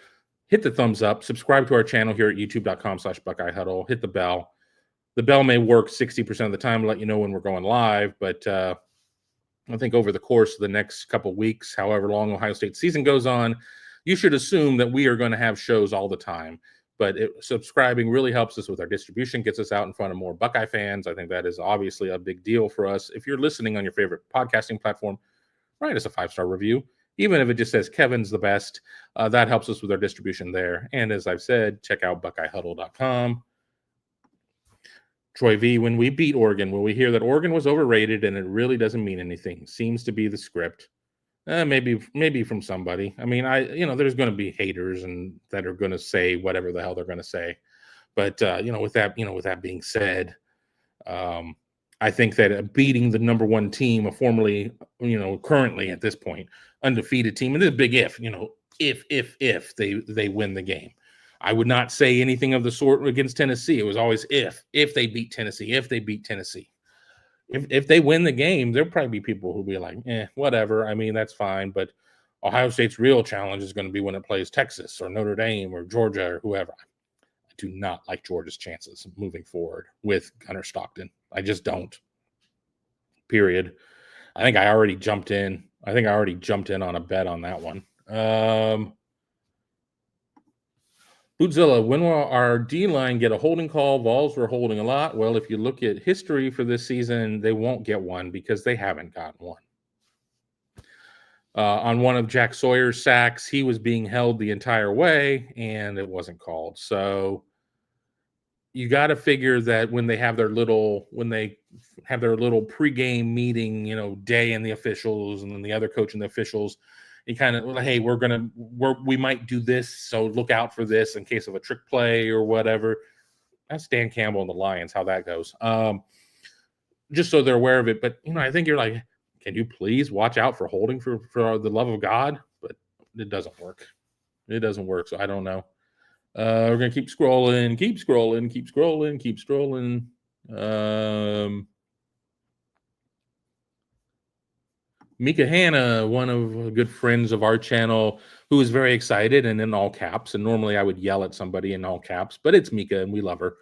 [SPEAKER 1] hit the thumbs up, subscribe to our channel here at youtube.com/Buckeye Huddle, hit the bell. The bell may work 60% of the time to let you know when we're going live, but I think over the course of the next couple of weeks, however long Ohio State season goes on, you should assume that we are going to have shows all the time. But subscribing really helps us with our distribution, gets us out in front of more Buckeye fans. I think that is obviously a big deal for us. If you're listening on your favorite podcasting platform, write us a 5-star review. Even if it just says Kevin's the best, that helps us with our distribution there. And as I've said, check out BuckeyeHuddle.com. Troy V, when we beat Oregon, will we hear that Oregon was overrated and it really doesn't mean anything? Seems to be the script. Maybe from somebody. I mean, there's going to be haters and that are going to say whatever the hell they're going to say. But with that being said, I think that beating the number 1 team, a formerly, currently at this point undefeated team, and this is a big if they win the game. I would not say anything of the sort against Tennessee. It was always if they beat Tennessee, if they win the game, there'll probably be people who'll be like, whatever. I mean, that's fine. But Ohio State's real challenge is going to be when it plays Texas or Notre Dame or Georgia or whoever. I do not like Georgia's chances moving forward with Gunnar Stockton. I just don't. Period. I think I already jumped in on a bet on that one. Bootzilla, when will our D-line get a holding call? Vols were holding a lot. Well, if you look at history for this season, they won't get one because they haven't gotten one. On one of Jack Sawyer's sacks, he was being held the entire way, and it wasn't called. So you got to figure that when they have their little pregame meeting, Day and the officials, and then the other coach and the officials, you kind of, hey, we might do this, so look out for this in case of a trick play or whatever. That's Dan Campbell and the Lions, how that goes. Just so they're aware of it. But, I think you're like, can you please watch out for holding for the love of God? But it doesn't work. It doesn't work, so I don't know. We're going to keep scrolling. Mika Hanna, one of good friends of our channel, who is very excited and in all caps. And normally I would yell at somebody in all caps, but it's Mika and we love her.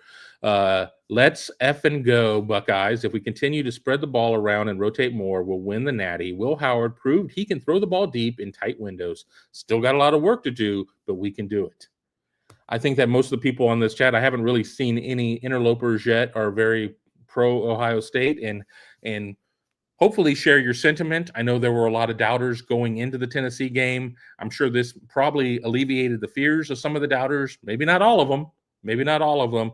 [SPEAKER 1] Let's effing go, Buckeyes. If we continue to spread the ball around and rotate more, we'll win the Natty. Will Howard proved he can throw the ball deep in tight windows. Still got a lot of work to do, but we can do it. I think that most of the people on this chat, I haven't really seen any interlopers yet, are very pro Ohio State and hopefully share your sentiment. I know there were a lot of doubters going into the Tennessee game. I'm sure this probably alleviated the fears of some of the doubters. Maybe not all of them.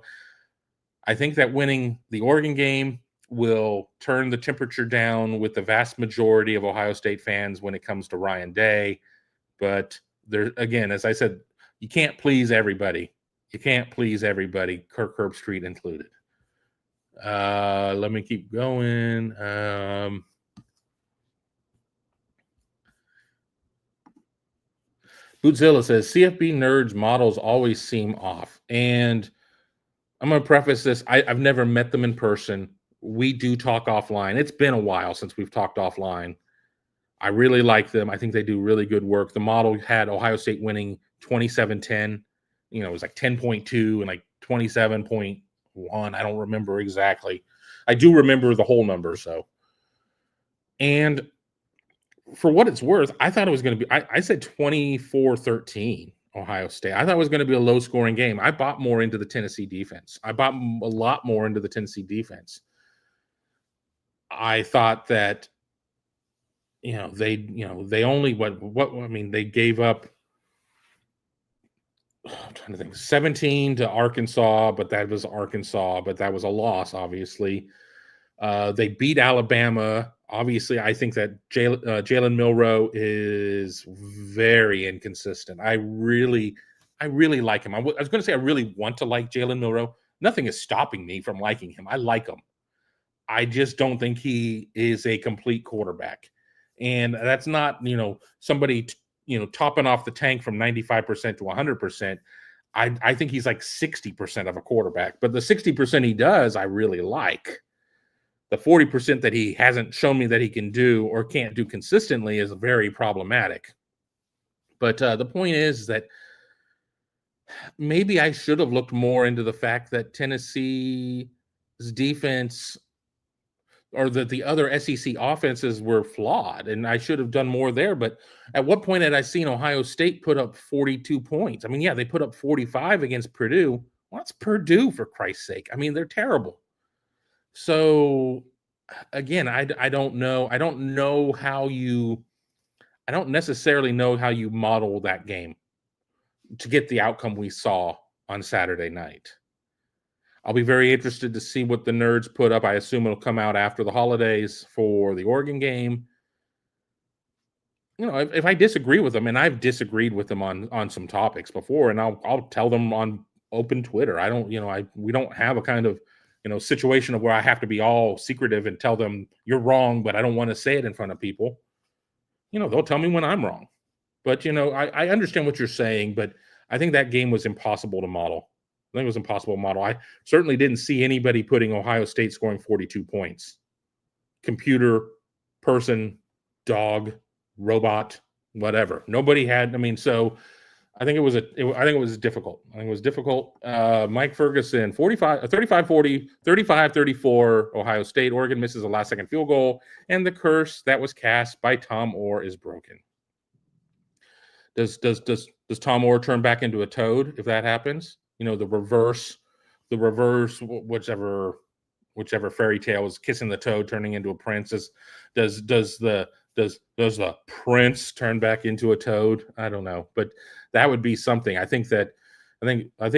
[SPEAKER 1] I think that winning the Oregon game will turn the temperature down with the vast majority of Ohio State fans when it comes to Ryan Day. But there, again, as I said, you can't please everybody. Kirk Herbstreit included. Let me keep going. Bootzilla says, CFB nerds models always seem off. And I'm going to preface this. I've never met them in person. We do talk offline. It's been a while since we've talked offline. I really like them. I think they do really good work. The model had Ohio State winning 27-10. You know, it was like 10.2 and like 27.1. I don't remember exactly. I do remember the whole number, so. And for what it's worth, I thought it was going to be, I said 24-13 Ohio State. I thought it was going to be a low-scoring game. I bought more into the Tennessee defense. I thought that, they only, they gave up, I'm trying to think, 17 to Arkansas, but that was a loss, obviously. They beat Alabama. Obviously, I think that Jalen Milroe is very inconsistent. I really like him. I was going to say I really want to like Jalen Milroe. Nothing is stopping me from liking him. I like him. I just don't think he is a complete quarterback. And that's not, somebody, topping off the tank from 95% to 100%. I think he's like 60% of a quarterback. But the 60% he does, I really like. The 40% that he hasn't shown me that he can do or can't do consistently is very problematic. But the point is that maybe I should have looked more into the fact that Tennessee's defense or that the other SEC offenses were flawed, and I should have done more there. But at what point had I seen Ohio State put up 42 points? I mean, yeah, they put up 45 against Purdue. What's Purdue, for Christ's sake? I mean, they're terrible. So again, I don't know. I don't necessarily know how you model that game to get the outcome we saw on Saturday night. I'll be very interested to see what the nerds put up. I assume it'll come out after the holidays for the Oregon game. If I disagree with them, and I've disagreed with them on some topics before, and I'll tell them on open Twitter. We don't have a kind of situation of where I have to be all secretive and tell them you're wrong, but I don't want to say it in front of people. They'll tell me when I'm wrong. But, I understand what you're saying, but I think that game was impossible to model. I certainly didn't see anybody putting Ohio State scoring 42 points. Computer, person, dog, robot, whatever. Nobody had, so I think it was difficult. Mike Ferguson, 35-40, 35-34, Ohio State. Oregon misses a last-second field goal, and the curse that was cast by Tom Orr is broken. Does Tom Orr turn back into a toad if that happens? The reverse, whichever fairy tale is kissing the toad, turning into a prince. Does the prince turn back into a toad? I don't know, but that would be something. I think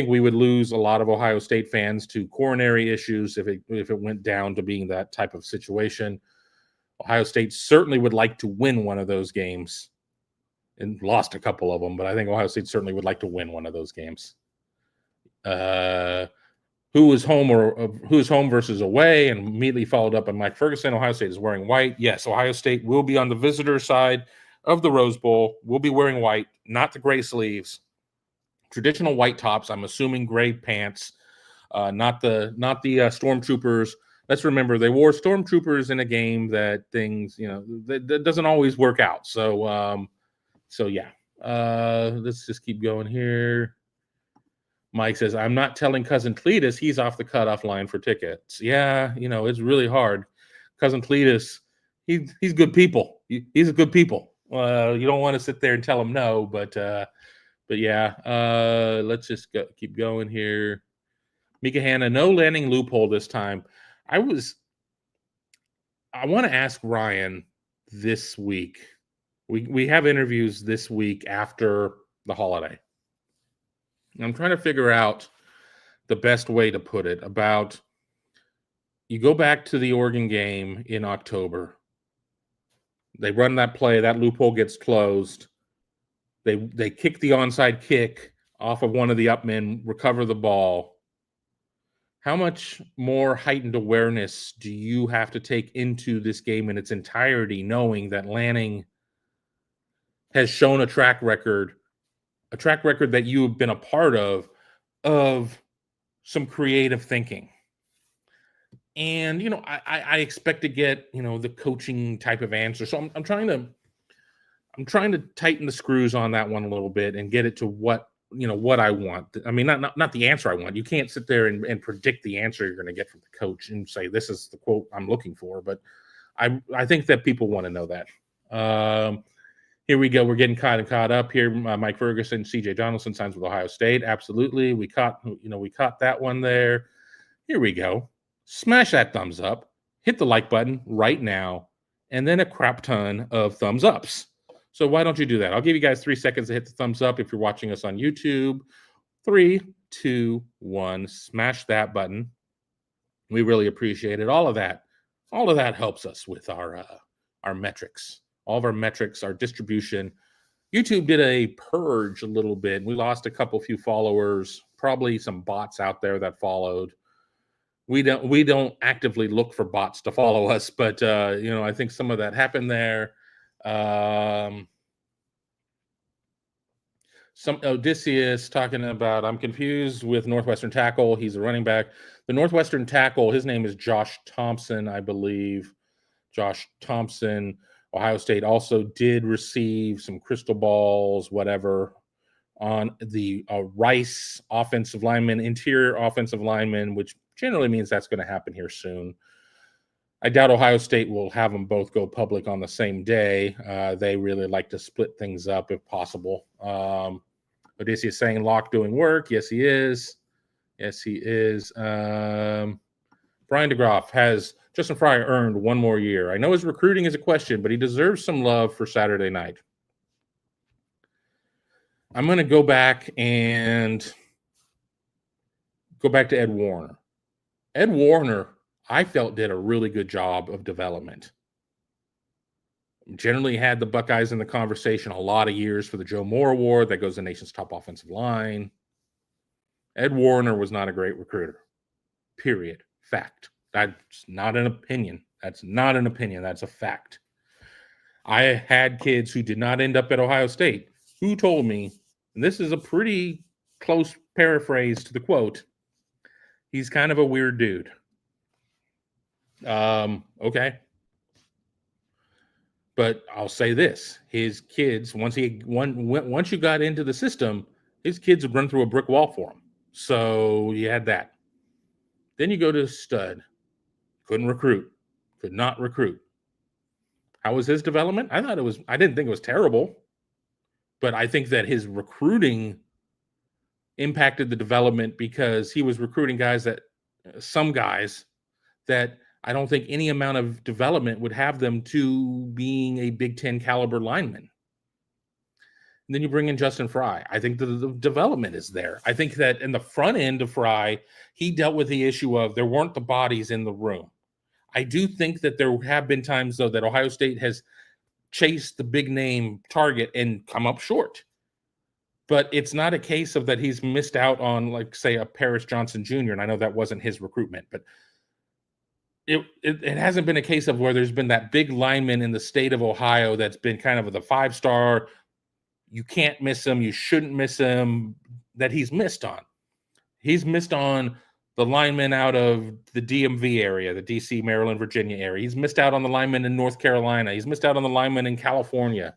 [SPEAKER 1] we would lose a lot of Ohio State fans to coronary issues if it went down to being that type of situation. Ohio State certainly would like to win one of those games, and lost a couple of them, but I think Ohio State certainly would like to win one of those games. Who is home versus away, and immediately followed up by Mike Ferguson. Ohio State is wearing white. Yes, Ohio State will be on the visitor side. of the Rose Bowl. We'll be wearing white, not the gray sleeves, traditional white tops. I'm assuming gray pants, not the stormtroopers. Let's remember they wore stormtroopers in a game that things, that doesn't always work out. So yeah. Let's just keep going here. Mike says, I'm not telling Cousin Cletus he's off the cutoff line for tickets. Yeah, it's really hard. Cousin Cletus, he's good people. He's a good people. You don't want to sit there and tell him no, but yeah. Let's just keep going here. Mika Hanna, no landing loophole this time. I want to ask Ryan this week. We have interviews this week after the holiday. I'm trying to figure out the best way to put it about you go back to the Oregon game in October. They run that play, that loophole gets closed. They kick the onside kick off of one of the up men, recover the ball. How much more heightened awareness do you have to take into this game in its entirety, knowing that Lanning has shown a track record that you have been a part of some creative thinking? And, I expect to get, the coaching type of answer. So I'm trying to tighten the screws on that one a little bit and get it to what I want. I mean, not the answer I want. You can't sit there and predict the answer you're going to get from the coach and say, this is the quote I'm looking for. But I think that people want to know that. Here we go. We're getting caught up here. Mike Ferguson, CJ Donaldson signs with Ohio State. Absolutely. We caught that one there. Here we go. Smash that thumbs up. Hit the like button right now. And then a crap ton of thumbs ups. So why don't you do that? I'll give you guys 3 seconds to hit the thumbs up if you're watching us on YouTube. 3, 2, 1. Smash that button. We really appreciate it. All of that helps us with our metrics. All of our metrics, our distribution. YouTube did a purge a little bit. We lost a few followers, probably some bots out there that followed. We don't actively look for bots to follow us, but I think some of that happened there. Some Odysseus talking about, I'm confused with Northwestern tackle. He's a running back. The Northwestern tackle, his name is Josh Thompson, I believe. Josh Thompson. Ohio State also did receive some crystal balls, whatever, on the Rice offensive lineman, interior offensive lineman, which generally means that's going to happen here soon. I doubt Ohio State will have them both go public on the same day. They really like to split things up if possible. Odysseus saying Locke doing work. Yes, he is. Brian DeGroff has Justin Fryer earned one more year. I know his recruiting is a question, but he deserves some love for Saturday night. I'm going to go back to Ed Warner. Ed Warner, I felt, did a really good job of development. Generally had the Buckeyes in the conversation a lot of years for the Joe Moore Award. That goes the nation's top offensive line. Ed Warner was not a great recruiter. Period. Fact. That's not an opinion. That's a fact. I had kids who did not end up at Ohio State who told me, and this is a pretty close paraphrase to the quote, he's kind of a weird dude. Okay. But I'll say this, his kids, once you got into the system, his kids would run through a brick wall for him. So you had that. Then you go to stud. Couldn't recruit. Could not recruit. How was his development? I didn't think it was terrible. But I think that his recruiting impacted the development because he was recruiting some guys that I don't think any amount of development would have them to being a Big Ten caliber lineman. And then you bring in Justin Fry. I think the development is there. I think that in the front end of Fry, he dealt with the issue of there weren't the bodies in the room. I do think that there have been times, though, that Ohio State has chased the big name target and come up short. But it's not a case of that he's missed out on, like, say, a Paris Johnson Jr., and I know that wasn't his recruitment, but it hasn't been a case of where there's been that big lineman in the state of Ohio that's been kind of the 5-star. You can't miss him. You shouldn't miss him. That he's missed on. He's missed on the linemen out of the DMV area, the DC, Maryland, Virginia area. He's missed out on the linemen in North Carolina. He's missed out on the linemen in California.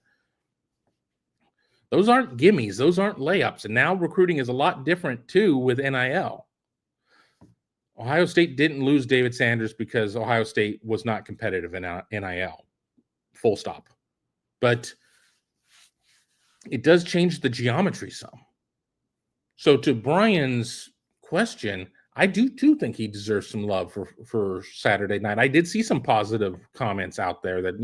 [SPEAKER 1] Those aren't gimmies. Those aren't layups. And now recruiting is a lot different, too, with NIL. Ohio State didn't lose David Sanders because Ohio State was not competitive in NIL. Full stop. But it does change the geometry some. So to Brian's question, I do too think he deserves some love for Saturday night. I did see some positive comments out there that,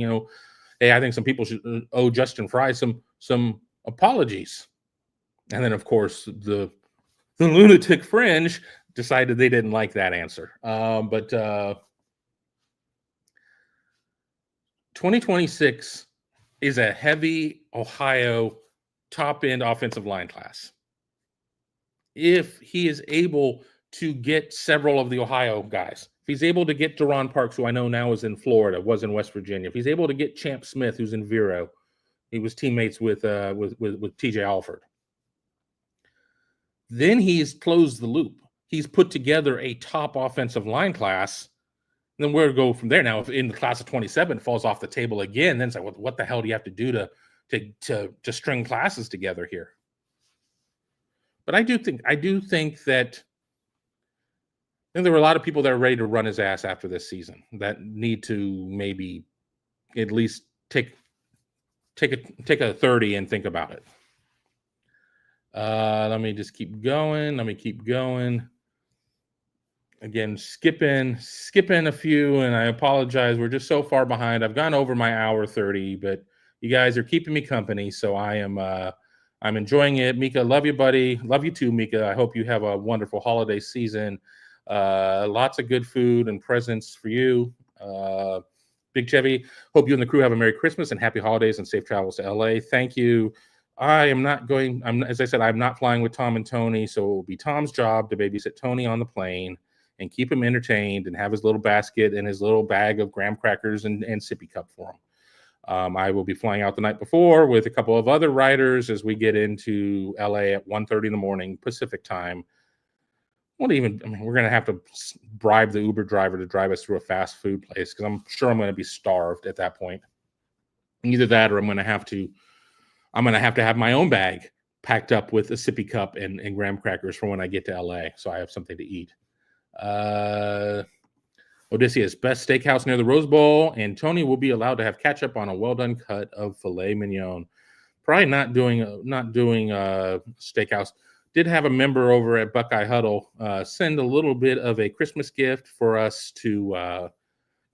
[SPEAKER 1] hey, I think some people should owe Justin Fry some apologies. And then, of course, the lunatic fringe decided they didn't like that answer. But 2026 is a heavy Ohio top-end offensive line class. If he is able to get several of the Ohio guys, if he's able to get Deron Parks, who I know now is in Florida, was in West Virginia, if he's able to get Champ Smith, who's in Vero, he was teammates with TJ Alford, then he's closed the loop. He's put together a top offensive line class. Then where to go from there? Now, if in the class of 27 falls off the table again, then it's like, what the hell do you have to do to string classes together here? But I do think that there were a lot of people that are ready to run his ass after this season that need to maybe at least take a 30 and think about it. Let me just keep going. Again, skipping a few, and I apologize. We're just so far behind. I've gone over my hour 30, but you guys are keeping me company, so I'm enjoying it. Mika, love you, buddy. Love you too, Mika. I hope you have a wonderful holiday season. Lots of good food and presents for you. Big Chevy, hope you and the crew have a Merry Christmas and Happy Holidays and safe travels to LA. Thank you. As I said, I'm not flying with Tom and Tony, so it will be Tom's job to babysit Tony on the plane and keep him entertained and have his little basket and his little bag of graham crackers and sippy cup for him. I will be flying out the night before with a couple of other riders as we get into LA at 1:30 in the morning Pacific time. We're going to have to bribe the Uber driver to drive us through a fast food place because I'm sure I'm going to be starved at that point. Either that or I'm going to have to have my own bag packed up with a sippy cup and graham crackers for when I get to LA, so I have something to eat. Odysseus, best steakhouse near the Rose Bowl, and Tony will be allowed to have ketchup on a well-done cut of filet mignon. Probably not doing steakhouse. Did have a member over at Buckeye Huddle send a little bit of a Christmas gift for us to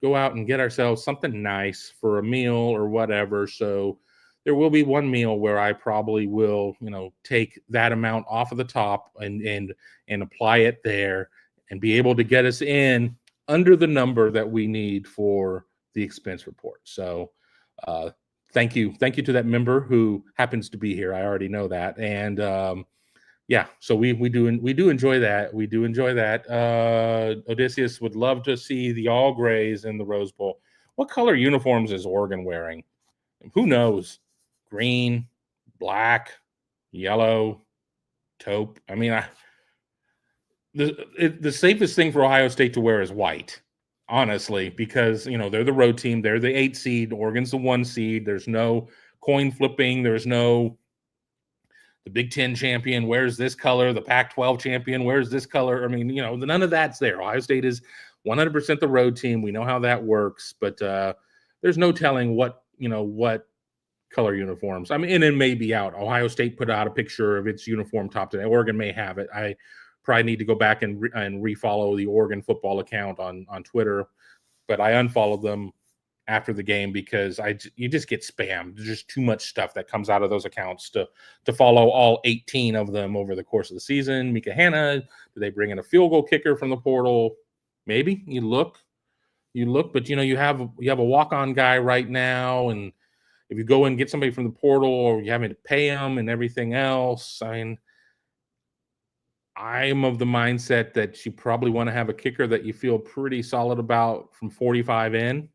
[SPEAKER 1] go out and get ourselves something nice for a meal or whatever. So there will be one meal where I probably will, take that amount off of the top and apply it there and be able to get us in under the number that we need for the expense report. So thank you to that member who happens to be here. I already know that. And yeah, so we do enjoy that. We do enjoy that. Odysseus would love to see the all grays in the Rose Bowl. What color uniforms is Oregon wearing? Who knows? Green, black, yellow, taupe. I mean, the safest thing for Ohio State to wear is white, honestly, because they're the road team. They're the 8 seed. Oregon's the 1 seed. There's no coin flipping. There's no the Big Ten champion wears this color. The Pac-12 champion wears this color. I mean, none of that's there. Ohio State is 100% the road team. We know how that works, but there's no telling what color uniforms. I mean, and it may be out. Ohio State put out a picture of its uniform top today. Oregon may have it. I probably need to go back and refollow the Oregon football account on Twitter, but I unfollowed them after the game because you just get spammed. There's just too much stuff that comes out of those accounts to follow all 18 of them over the course of the season. Mika Hanna, do they bring in a field goal kicker from the portal? Maybe you look, but you have a walk-on guy right now, and if you go and get somebody from the portal, or you having to pay them and everything else, I mean, I'm of the mindset that you probably want to have a kicker that you feel pretty solid about from 45 in.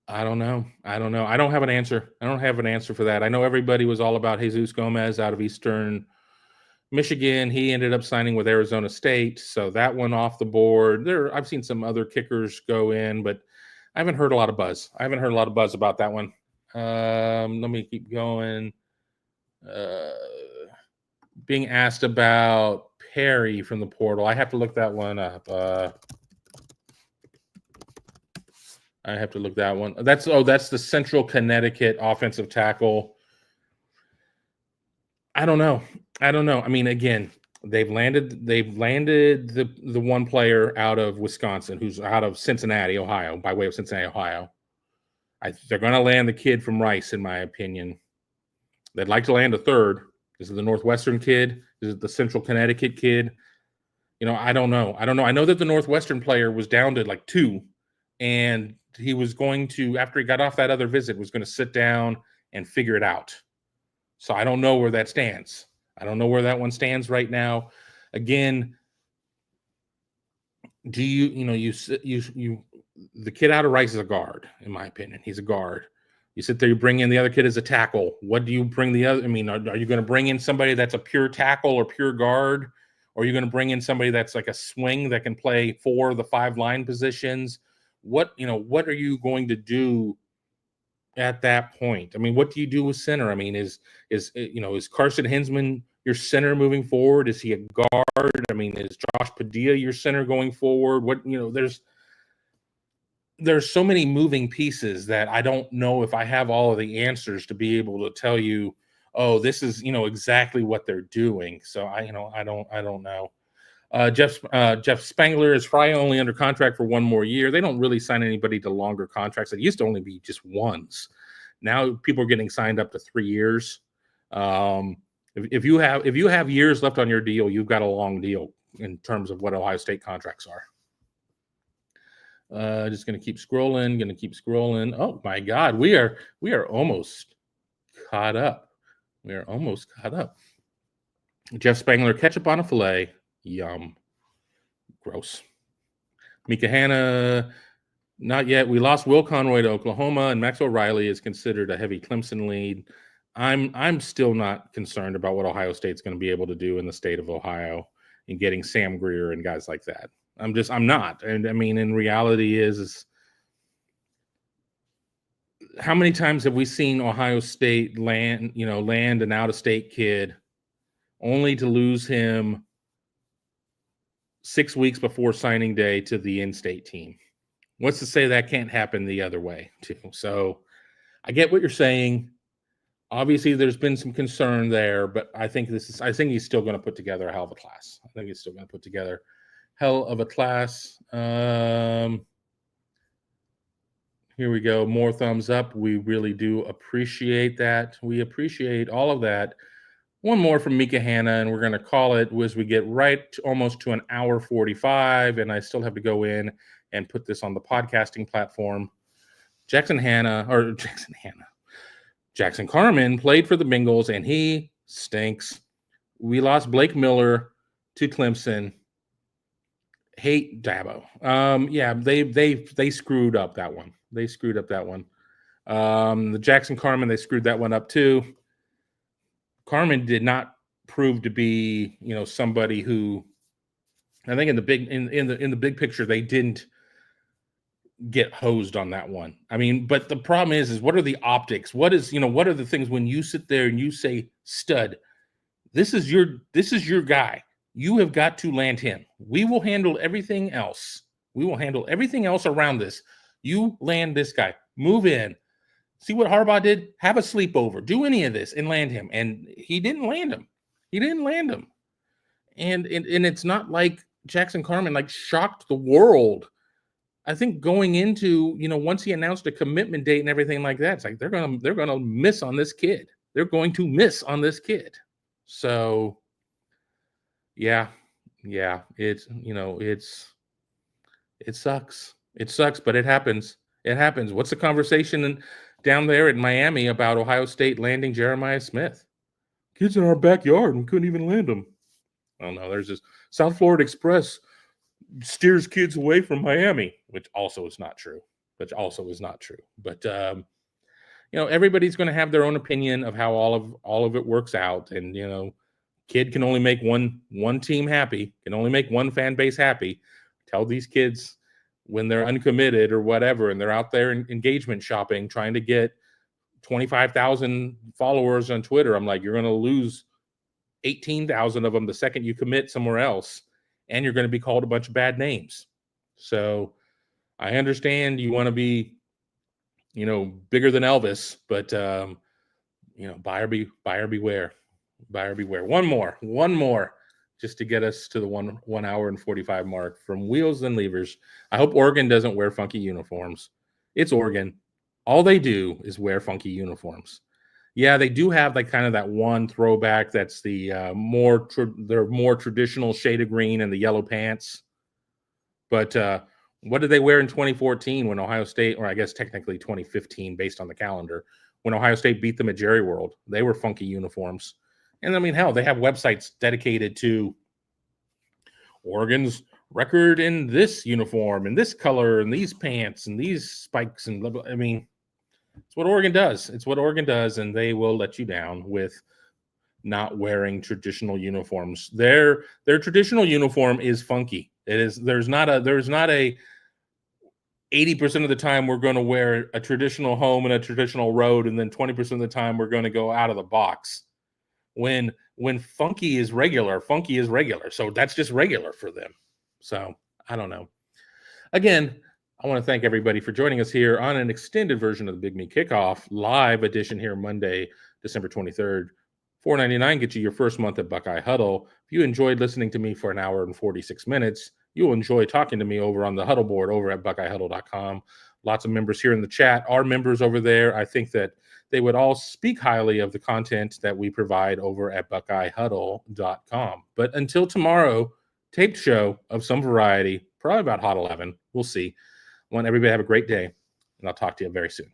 [SPEAKER 1] I don't know. I don't have an answer. I don't have an answer for that. I know everybody was all about Jesus Gomez out of Eastern Michigan. He ended up signing with Arizona State, so that one off the board. I've seen some other kickers go in, but I haven't heard a lot of buzz. About that one. Let me keep going. Being asked about Perry from the portal. I have to look that one up. That's the Central Connecticut offensive tackle. I don't know. I mean, again, they've landed the one player out of Wisconsin who's out of Cincinnati, Ohio, by way of Cincinnati, Ohio. They're going to land the kid from Rice, in my opinion. They'd like to land a third. This is the Northwestern kid. This is the Central Connecticut kid. I don't know. I know that the Northwestern player was down to like 2, and he was going to, after he got off that other visit, was going to sit down and figure it out. So I don't know where that stands. I don't know where that one stands right now. Again, do the kid out of Rice is a guard, in my opinion. He's a guard. You sit there, you bring in the other kid as a tackle. What do you bring the other? I mean, are you going to bring in somebody that's a pure tackle or pure guard? Or are you going to bring in somebody that's like a swing that can play 4 of the 5 line positions? What are you going to do at that point? I mean, what do you do with center? I mean, is Carson Hinsman your center moving forward? Is he a guard? I mean, is Josh Padilla your center going forward? There's so many moving pieces that I don't know if I have all of the answers to be able to tell you, oh, this is, exactly what they're doing. So I don't know. Jeff Spangler is probably only under contract for 1 more year. They don't really sign anybody to longer contracts. It used to only be just ones. Now people are getting signed up to 3 years. If you have years left on your deal, you've got a long deal in terms of what Ohio State contracts are. Just going to keep scrolling. Oh my God, we are almost caught up. Jeff Spangler, ketchup on a filet. Yum. Gross. Mika Hanna, not yet. We lost Will Conroy to Oklahoma, and Max O'Reilly is considered a heavy Clemson lead. I'm still not concerned about what Ohio State's going to be able to do in the state of Ohio in getting Sam Greer and guys like that. I'm not. And I mean, in reality is how many times have we seen Ohio State land an out-of-state kid only to lose him 6 weeks before signing day to the in-state team? What's to say that can't happen the other way too? So I get what you're saying. Obviously, there's been some concern there, but I think he's still going to put together a hell of a class. Hell of a class. Here we go. More thumbs up. We really do appreciate that. We appreciate all of that. One more from Mika Hanna, and we're going to call it as we get almost to an hour 45, and I still have to go in and put this on the podcasting platform. Jackson Carman played for the Bengals, and he stinks. We lost Blake Miller to Clemson. Hate Dabo. Yeah, they screwed up that one. The Jackson Carman, they screwed that one up too. Carman did not prove to be, somebody who, I think in the big picture, they didn't get hosed on that one. I mean, but the problem is what are the optics? What are the things when you sit there and you say, stud, this is your guy. You have got to land him. We will handle everything else. Around this. You land this guy. Move in. See what Harbaugh did? Have a sleepover. Do any of this and land him. And he didn't land him. And it's not like Jackson Carman shocked the world. I think going into, once he announced a commitment date and everything like that, it's like they're gonna miss on this kid. They're going to miss on this kid. So yeah, it sucks. It sucks, but it happens. What's the conversation down there in Miami about Ohio State landing Jeremiah Smith? Kids in our backyard and we couldn't even land them. I don't know. There's this South Florida Express steers kids away from Miami, which also is not true. But everybody's going to have their own opinion of how all of it works out, and kid can only make one team happy, can only make one fan base happy. Tell these kids when they're uncommitted or whatever, and they're out there in engagement shopping, trying to get 25,000 followers on Twitter. I'm like, you're going to lose 18,000 of them the second you commit somewhere else, and you're going to be called a bunch of bad names. So I understand you want to be, bigger than Elvis, but buyer beware. Buyer beware. One more, just to get us to the 1 hour and 45 mark from Wheels and Levers. I hope Oregon doesn't wear funky uniforms. It's Oregon. All they do is wear funky uniforms. Yeah, they do have like kind of that one throwback. That's the more traditional shade of green and the yellow pants. But what did they wear in 2014 when Ohio State, or I guess technically 2015 based on the calendar, when Ohio State beat them at Jerry World? They were funky uniforms. And I mean, hell, they have websites dedicated to Oregon's record in this uniform and this color and these pants and these spikes and blah, blah. I mean, it's what Oregon does. It's what Oregon does, and they will let you down with not wearing traditional uniforms. Their traditional uniform is funky. It is. There's not a 80% of the time we're going to wear a traditional home and a traditional road, and then 20% of the time we're going to go out of the box. When funky is regular. So that's just regular for them. So I don't know. Again, I want to thank everybody for joining us here on an extended version of the Big Me Kickoff live edition here Monday, December 23rd. $4.99 gets you your first month at Buckeye Huddle. If you enjoyed listening to me for an hour and 46 minutes, you'll enjoy talking to me over on the Huddle board over at BuckeyeHuddle.com. Lots of members here in the chat are members over there. I think that they would all speak highly of the content that we provide over at BuckeyeHuddle.com. But until tomorrow, taped show of some variety, probably about Hot 11. We'll see. I want everybody to have a great day, and I'll talk to you very soon.